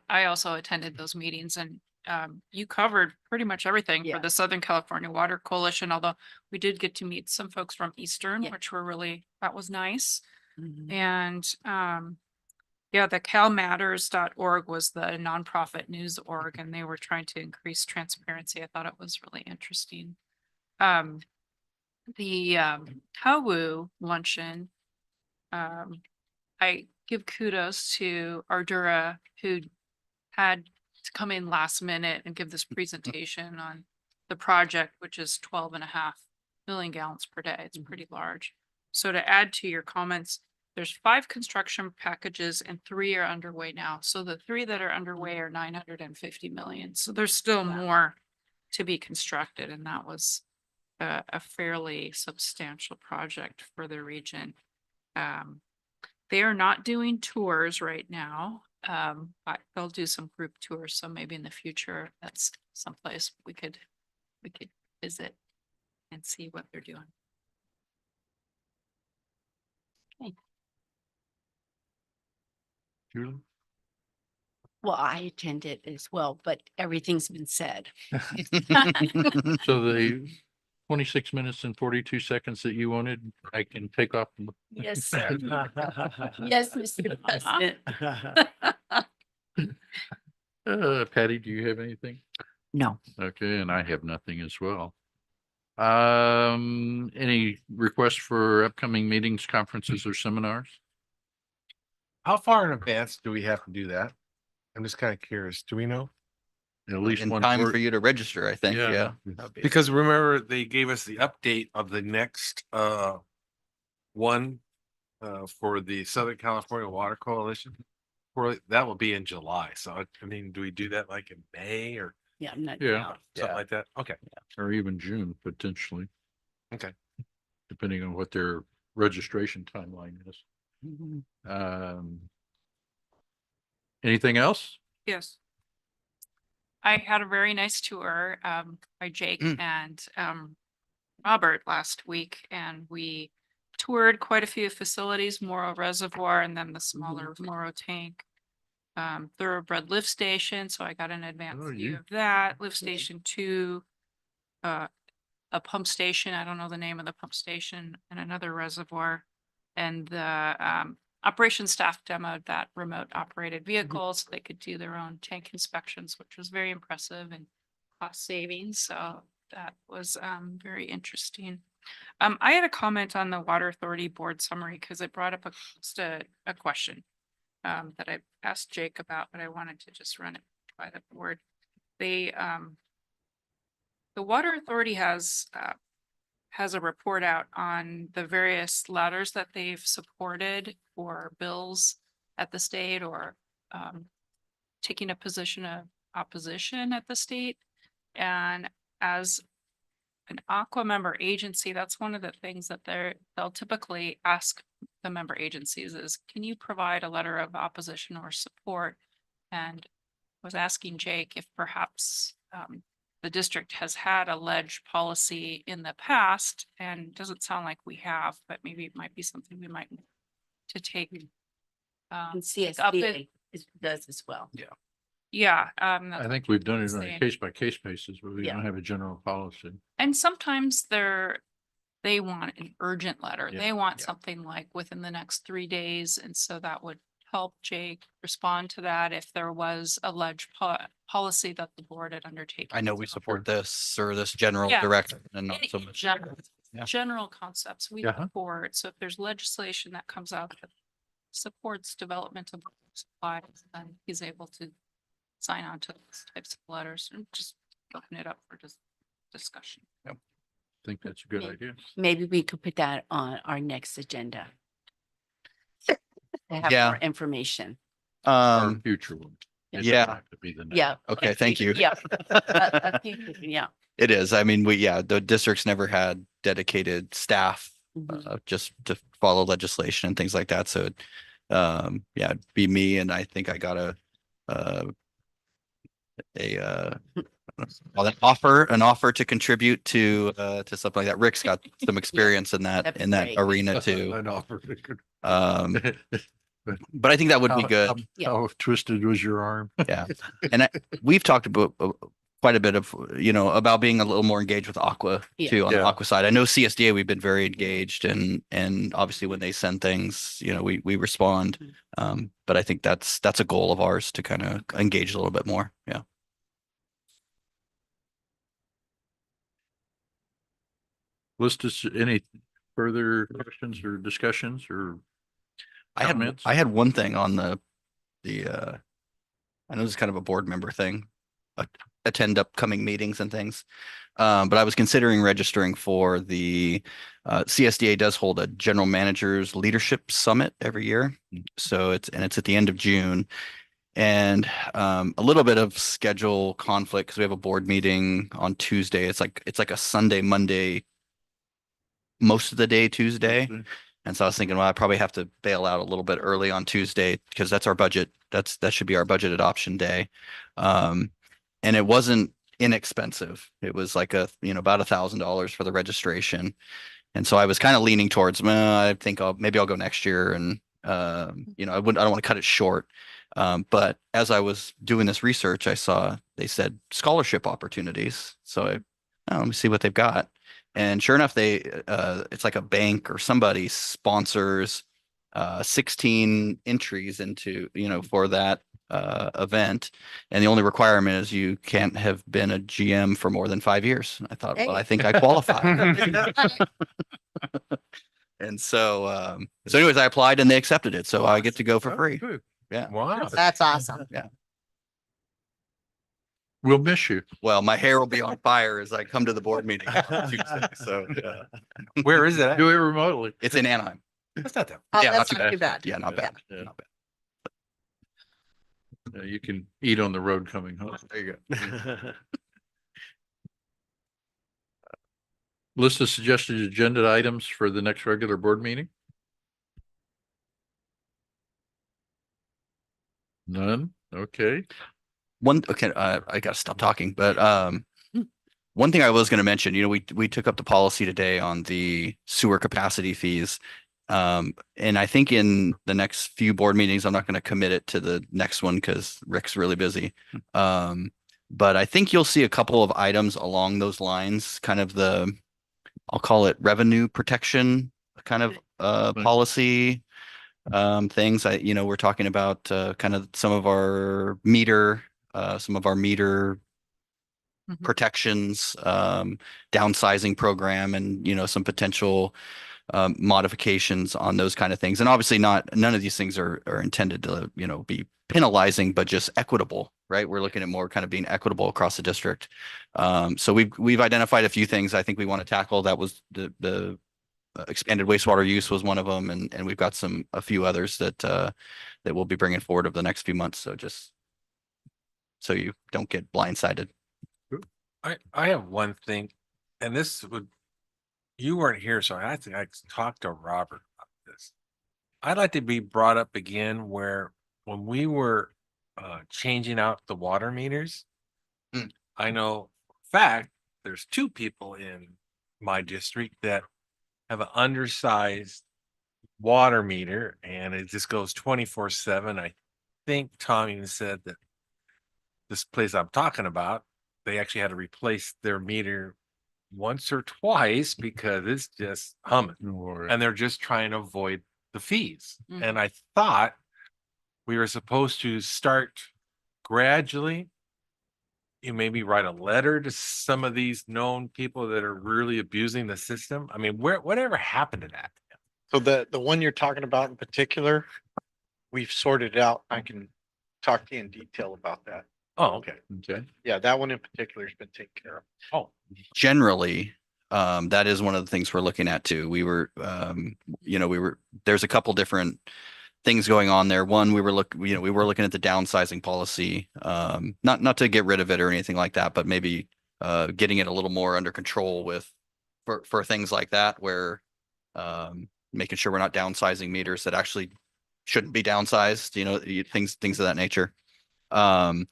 I also attended those meetings, and you covered pretty much everything for the Southern California Water Coalition, although we did get to meet some folks from Eastern, which that was nice. And the calmatters.org was the nonprofit news org, and they were trying to increase transparency. I thought it was really interesting. The HAWU luncheon, I give kudos to Ardura, who had to come in last minute and give this presentation on the project, which is 12.5 million gallons per day. It's pretty large. So to add to your comments, there's 5 construction packages and 3 are underway now. So the 3 that are underway are 950 million. So there's still more to be constructed. And that was a fairly substantial project for the region. They are not doing tours right now, but they'll do some group tours. So maybe in the future, that's someplace we could visit and see what they're doing. Okay. Julie? Well, I attended as well, but everything's been said. So the 26 minutes and 42 seconds that you wanted, I can take off. Yes, sir. Yes, Mr. President. Patty, do you have anything? No. Okay, and I have nothing as well. Any requests for upcoming meetings, conferences, or seminars? How far in advance do we have to do that? I'm just kind of curious. Do we know? At least In one. time for- for you to register, I think, Yeah. yeah. That'd be- Because remember, they gave us the update of the next one for the Southern California Water Coalition. That will be in July. So I mean, do we do that like in May or Yeah, I'm not. Yeah. something like that? Okay. Or even June potentially. Okay. Depending on what their registration timeline is. Anything else? Yes. I had a very nice tour by Jake Mm. and Robert last week, and we toured quite a few facilities, Morro Reservoir and then the smaller Morro Tank. Thoroughbred lift station, so I got an advance Oh, view you- of that. Lift station 2, a pump station, I don't know the name of the pump station, and another reservoir. And the operations staff demoed that remote operated vehicle so they could do their own tank inspections, which was very impressive and cost savings. So that was very interesting. I had a comment on the Water Authority Board summary because it brought up just a question that I asked Jake about, but I wanted to just run it by the board. The Water Authority has a report out on the various letters that they've supported or bills at the state or taking a position of opposition at the state. And as an Aqua member agency, that's one of the things that they'll typically ask the member agencies is, can you provide a letter of opposition or support? And was asking Jake if perhaps the district has had a ledge policy in the past, and doesn't sound like we have, but maybe it might be something we might to take. And take up CSDA does as well. Yeah. I think we've done it on a saying. case by case basis, but we Yeah. don't have a general policy. And sometimes they want an urgent letter. Yeah. They want Yeah. something like within the next 3 days. And so that would help Jake respond to that if there was a ledge policy that the board had undertaken. I know we support this or this general Yeah. direction and not Any so much. general, Yeah. general concepts we Uh-huh. support. So if there's legislation that comes out that supports development of supplies, then he's able to sign on to those types of letters and just open it up for discussion. I think that's a good Yeah. idea. Maybe we could put that on our next agenda. To have Yeah. more information. Our future one. It doesn't Yeah. have to be the next. Yeah. Okay, thank you. Yeah. Yeah. It is. I mean, the district's never had dedicated staff Mhm. just to follow legislation and things like that. So, yeah, it'd be me, and I think I got an offer to contribute to something like that. Rick's got some experience in that That'd be great. arena too. An offer. Um, but I think that would be good. Yeah. How twisted was your arm? Yeah. And we've talked about quite a bit of, about being a little more engaged with Aqua Yeah. too, on the Yeah. Aqua side. I know CSDA, we've been very engaged and obviously when they send things, we respond. But I think that's a goal of ours to kind of engage a little bit more. Yeah. Listus, any further questions or discussions or comments? I had one thing on the, I know this is kind of a board member thing, attend upcoming meetings and things. But I was considering registering for the, CSDA does hold a general managers leadership summit every year. So it's at the end of June. And a little bit of schedule conflict because we have a board meeting on Tuesday. It's like a Sunday, Monday, most of the day Tuesday. And so I was thinking, well, I probably have to bail out a little bit early on Tuesday because that's our budget. That should be our budget adoption day. And it wasn't inexpensive. It was like about $1,000 for the registration. And so I was kind of leaning towards, I think maybe I'll go next year. And I don't want to cut it short. But as I was doing this research, I saw they said scholarship opportunities. So let me see what they've got. And sure enough, it's like a bank or somebody sponsors 16 entries into, for that event. And the only requirement is you can't have been a GM for more than 5 years. I thought, well, I think I qualify. And so anyways, I applied and they accepted it. So I get to go for free. Good. Yeah. Wow. That's awesome. We'll miss you. Well, my hair will be on fire as I come to the board meeting on Tuesday. So Where is it at? Do it remotely. it's in Anaheim. That's not that. Oh, Yeah, that's not not too too bad. Yeah, not bad. Yeah. Not bad. You can eat on the road coming home. There you go. List of suggested agenda items for the next regular board meeting? None? Okay. Okay, I gotta stop talking, but one thing I was gonna mention, we took up the policy today on the sewer capacity fees. And I think in the next few board meetings, I'm not gonna commit it to the next one because Rick's really busy. But I think you'll see a couple of items along those lines, kind of I'll call it revenue protection kind of policy things. We're talking about kind of some of our meter protections, downsizing program, and some potential modifications on those kind of things. And obviously none of these things are intended to be penalizing, but just equitable, right? We're looking at more kind of being equitable across the district. So we've identified a few things I think we want to tackle. That was the expanded wastewater use was one of them, and we've got a few others that we'll be bringing forward over the next few months. So just so you don't get blindsided. I have one thing, and you weren't here, so I think I talked to Robert about this. I'd like to be brought up again where when we were changing out the water meters, I know for a fact there's 2 people in my district that have an undersized water meter and it just goes 24/7. I think Tom even said that this place I'm talking about, they actually had to replace their meter once or twice because it's just humming and they're just trying to avoid the fees. And I thought we were supposed to start gradually. You maybe write a letter to some of these known people that are really abusing the system. I mean, whatever happened to that? So the one you're talking about in particular, we've sorted it out. I can talk to you in detail about that. Oh, okay. Okay. Yeah, that one in particular has been taken care of. Oh, Generally, that is one of the things we're looking at too. There's a couple different things going on there. One, we were looking at the downsizing policy, not to get rid of it or anything like that, but maybe getting it a little more under control for things like that, where making sure we're not downsizing meters that actually shouldn't be downsized, things of that nature. On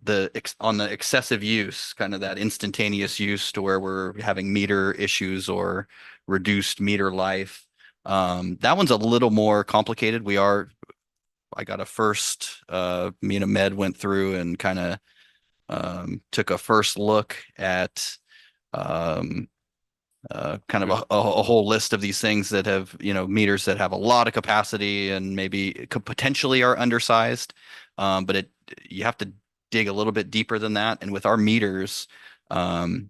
the excessive use, kind of that instantaneous use to where we're having meter issues or reduced meter life. That one's a little more complicated. I got a first, me and Ahmed went through and kind of took a first look at kind of a whole list of these things that have, meters that have a lot of capacity and maybe could potentially are undersized. But you have to dig a little bit deeper than that. And with our meters,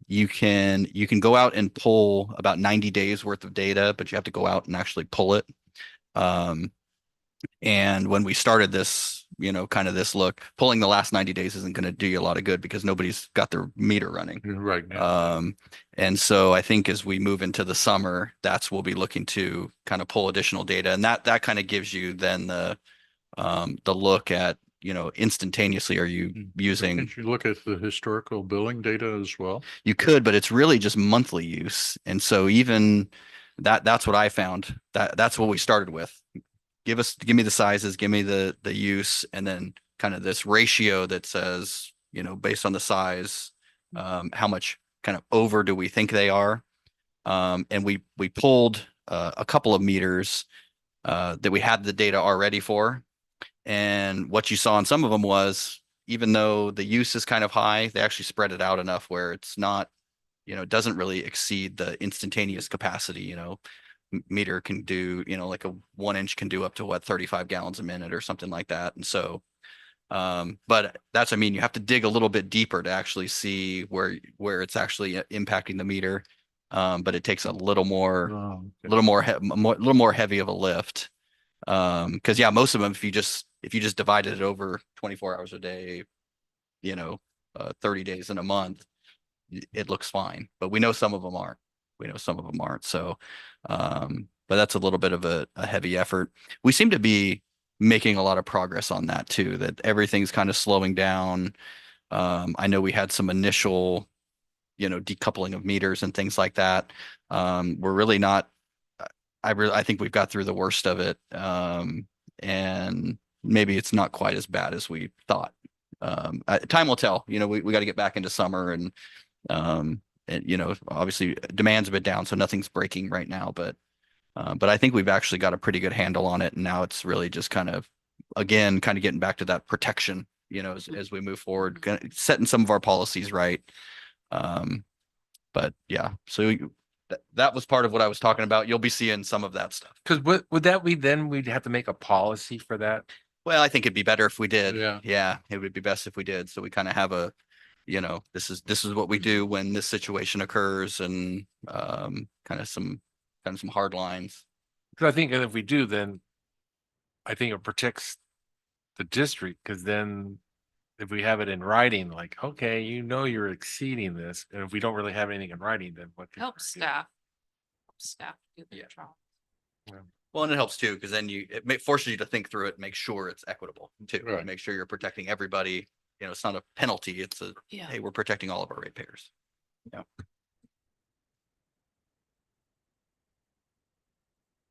you can go out and pull about 90 days worth of data, but you have to go out and actually pull it. And when we started this, kind of this look, pulling the last 90 days isn't going to do you a lot of good because nobody's got their meter running. Right. And so I think as we move into the summer, we'll be looking to kind of pull additional data, and that kind of gives you then the look at, instantaneously, are you using? Did you look at the historical billing data as well? You could, but it's really just monthly use. And so even that's what I found. That's what we started with. Give me the sizes, give me the use, and then kind of this ratio that says, based on the size, how much kind of over do we think they are? And we pulled a couple of meters that we had the data already for. And what you saw on some of them was, even though the use is kind of high, they actually spread it out enough where it's not, it doesn't really exceed the instantaneous capacity, meter can do, like a 1 inch can do up to what, 35 gallons a minute or something like that. And so, but that's, I mean, you have to dig a little bit deeper to actually see where it's actually impacting the meter. But it takes a little more, Oh, okay. little more heavy of a lift. Because yeah, most of them, if you just divided it over 24 hours a day, 30 days in a month, it looks fine. But we know some of them aren't. So, but that's a little bit of a heavy effort. We seem to be making a lot of progress on that too, that everything's kind of slowing down. I know we had some initial, decoupling of meters and things like that. We're really not, I think we've got through the worst of it. And maybe it's not quite as bad as we thought. Time will tell. We got to get back into summer and obviously demand's a bit down, so nothing's breaking right now, but I think we've actually got a pretty good handle on it. And now it's really just kind of getting back to that protection, as we move forward, setting some of our policies right. But yeah, so that was part of what I was talking about. You'll be seeing some of that stuff. Because what would that be then? We'd have to make a policy for that. Well, I think it'd be better if we did. Yeah. Yeah, it would be best if we did. So we kind of have a, this is what we do when this situation occurs, and kind of some hard lines. Because I think if we do, then I think it protects the district. Because then if we have it in writing, like, okay, you're exceeding this, and if we don't really have anything in writing, then what? Help staff. Staff do their Yeah. job. Well, and it helps too, because then forces you to think through it, make sure it's equitable too. Right. Make sure you're protecting everybody. It's not a penalty. It's Yeah. hey, we're protecting all of our ratepayers.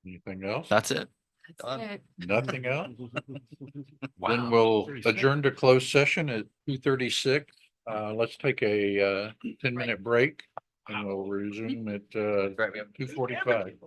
Anything else? That's it. That's Done. it. Nothing else? Then Wow. we'll adjourn to closed session at 2:36. Let's take a 10-minute break and we'll resume at Right, we have 2:45.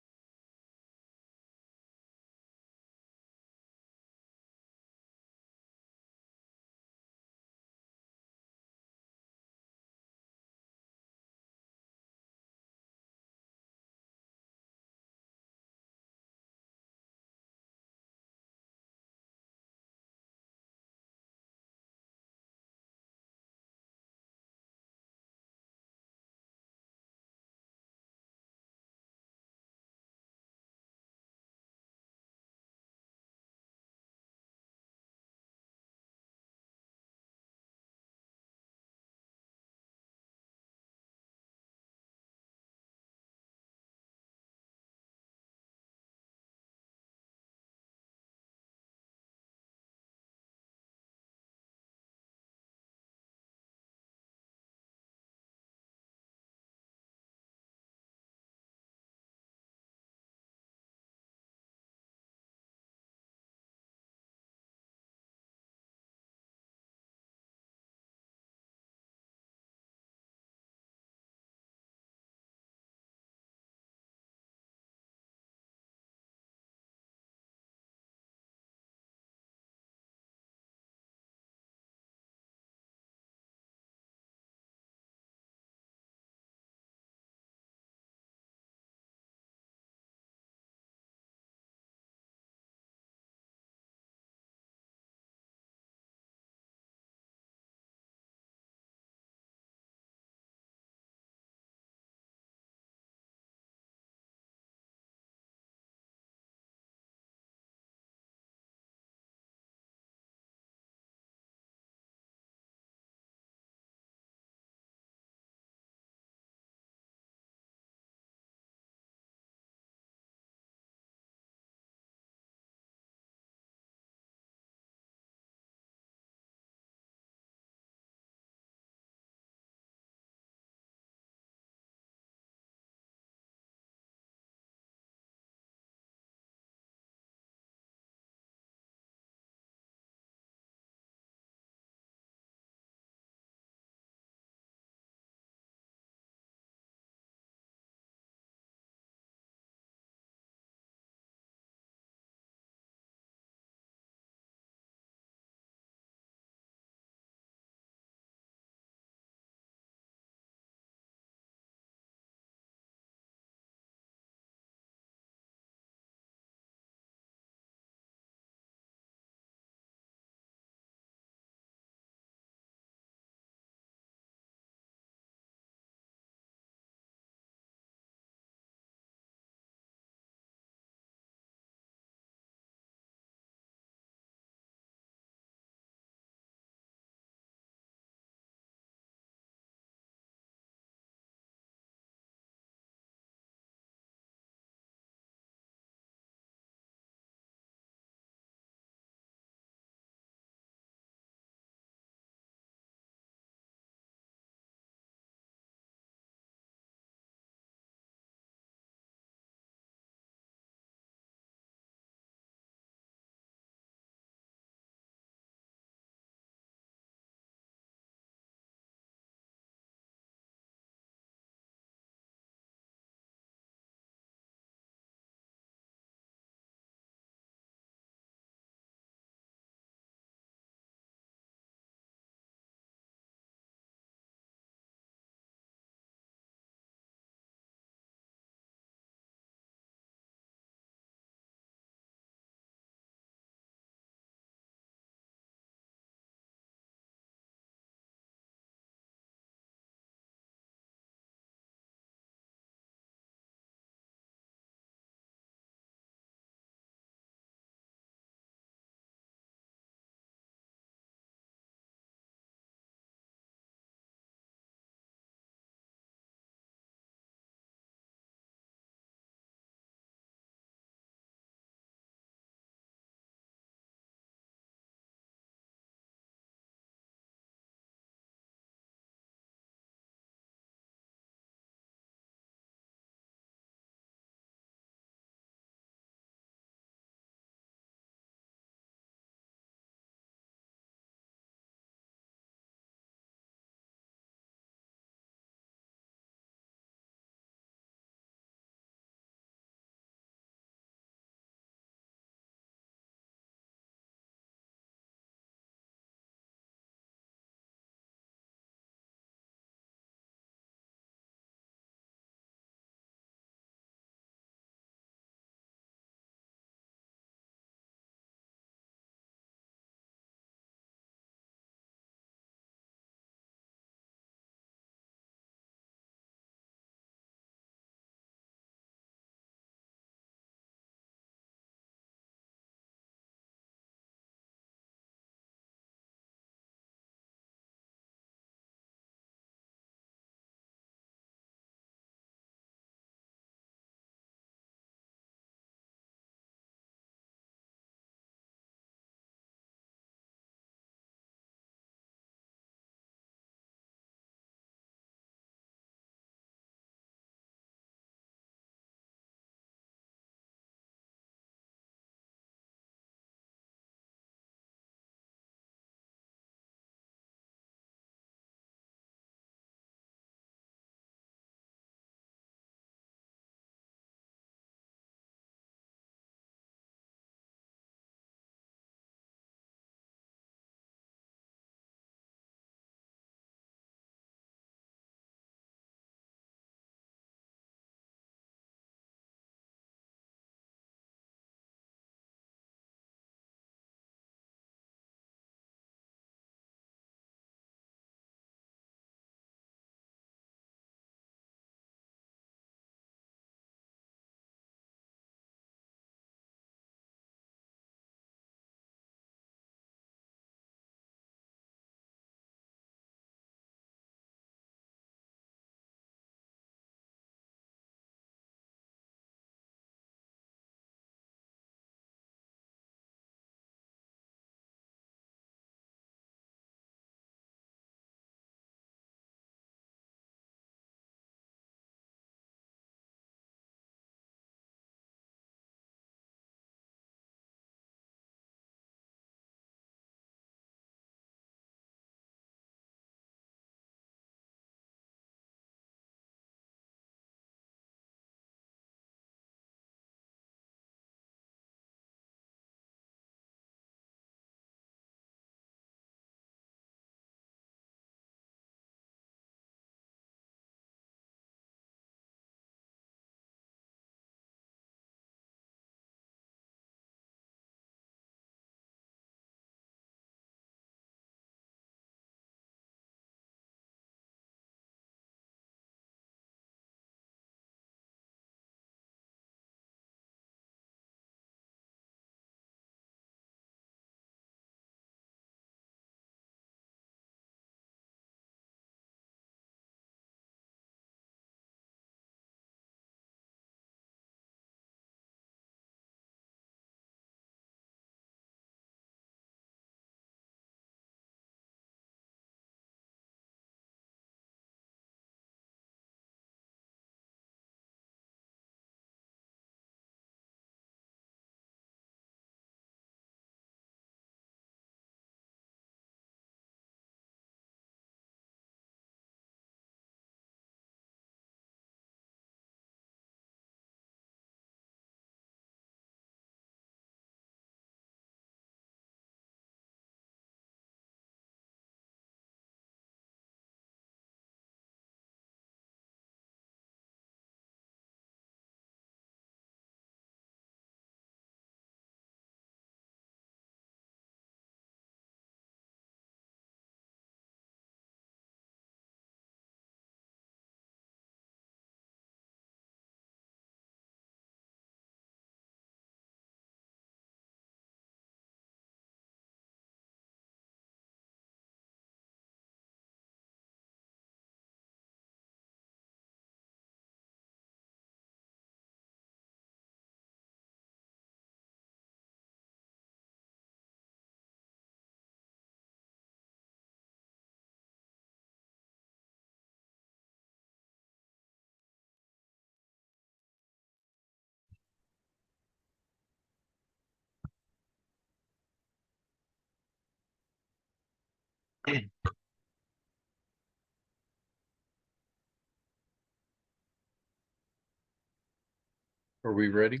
Are we ready?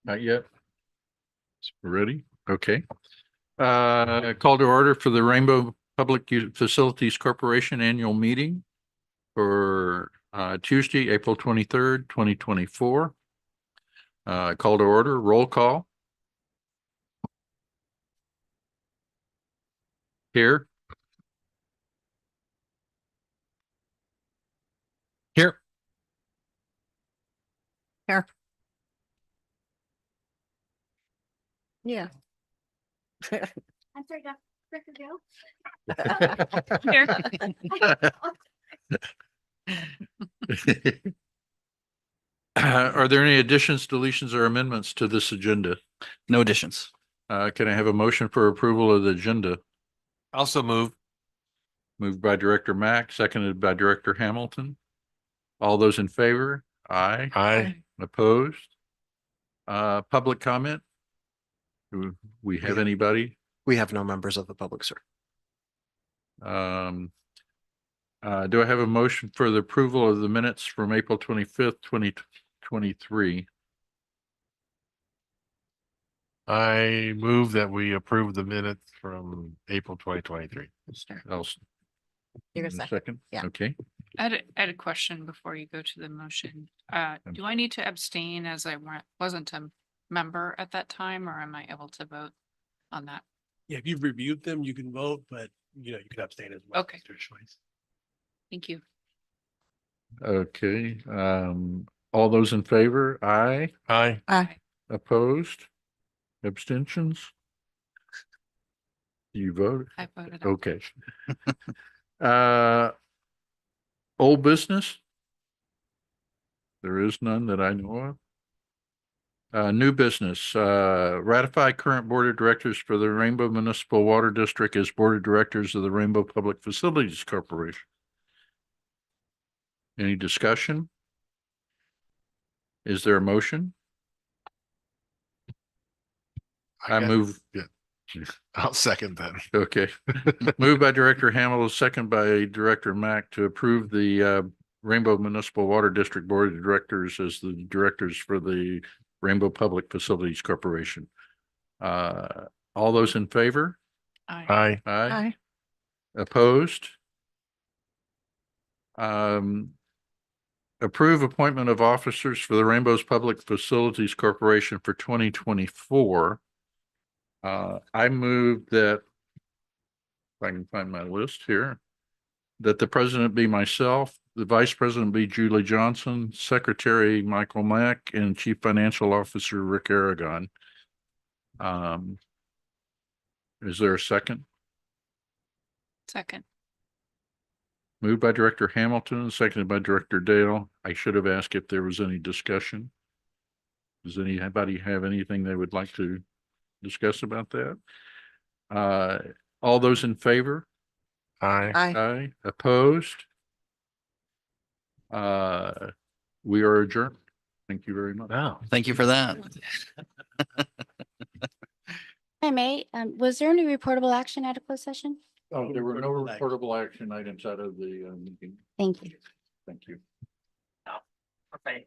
Not yet? We're ready? Okay. Call to order for the Rainbow Public Facilities Corporation Annual Meeting for Tuesday, April 23rd, 2024. Call to order, roll call. Here. Here. Here. Yeah. I'm sorry, Dr. Gill. Are there any additions, deletions, or amendments to this agenda? No additions. Can I have a motion for approval of the agenda? Also move. Moved by Director Mack, seconded by Director Hamilton. All those in favor? Aye. Aye. Opposed? Public comment? Do we have anybody? We have no members of the public, sir. Do I have a motion for the approval of the minutes from April 25th, 2023? I move that we approve the minutes from April 2023. You're Second? Yeah. Okay. I had a question before you go to the motion. Do I need to abstain as I wasn't a member at that time, or am I able to vote on that? Yeah, if you've reviewed them, you can vote, but you can abstain as well. Okay. It's your choice. Thank you. Okay. All those in favor? Aye. Aye. Aye. Opposed? Abstentions? You vote? I voted. aye. Okay. Old business? There is none that I know of. New business, ratify current board of directors for the Rainbow Municipal Water District as board of directors of the Rainbow Public Facilities Corporation. Any discussion? Is there a motion? I move. Yeah. I'll second that. Okay. Moved by Director Hamilton, second by Director Mack to approve the Rainbow Municipal Water District Board of Directors as the directors for the Rainbow Public Facilities Corporation. All those in favor? Aye. Aye. Aye. Opposed? Approve appointment of officers for the Rainbow's Public Facilities Corporation for 2024. I move that, if I can find my list here, that the president be myself, the vice president be Julie Johnson, secretary Michael Mack, and chief financial officer Rick Aragon. Is there a second? Second. Moved by Director Hamilton, seconded by Director Dale. I should have asked if there was any discussion. Does anybody have anything they would like to discuss about that? All those in favor? Aye. Aye. Opposed? We are adjourned. Thank you very much. Wow. Thank you for that. I may, was there any reportable action at a closed session? Oh, there were no reportable action items out of the meeting. Thank you. Thank you. Okay.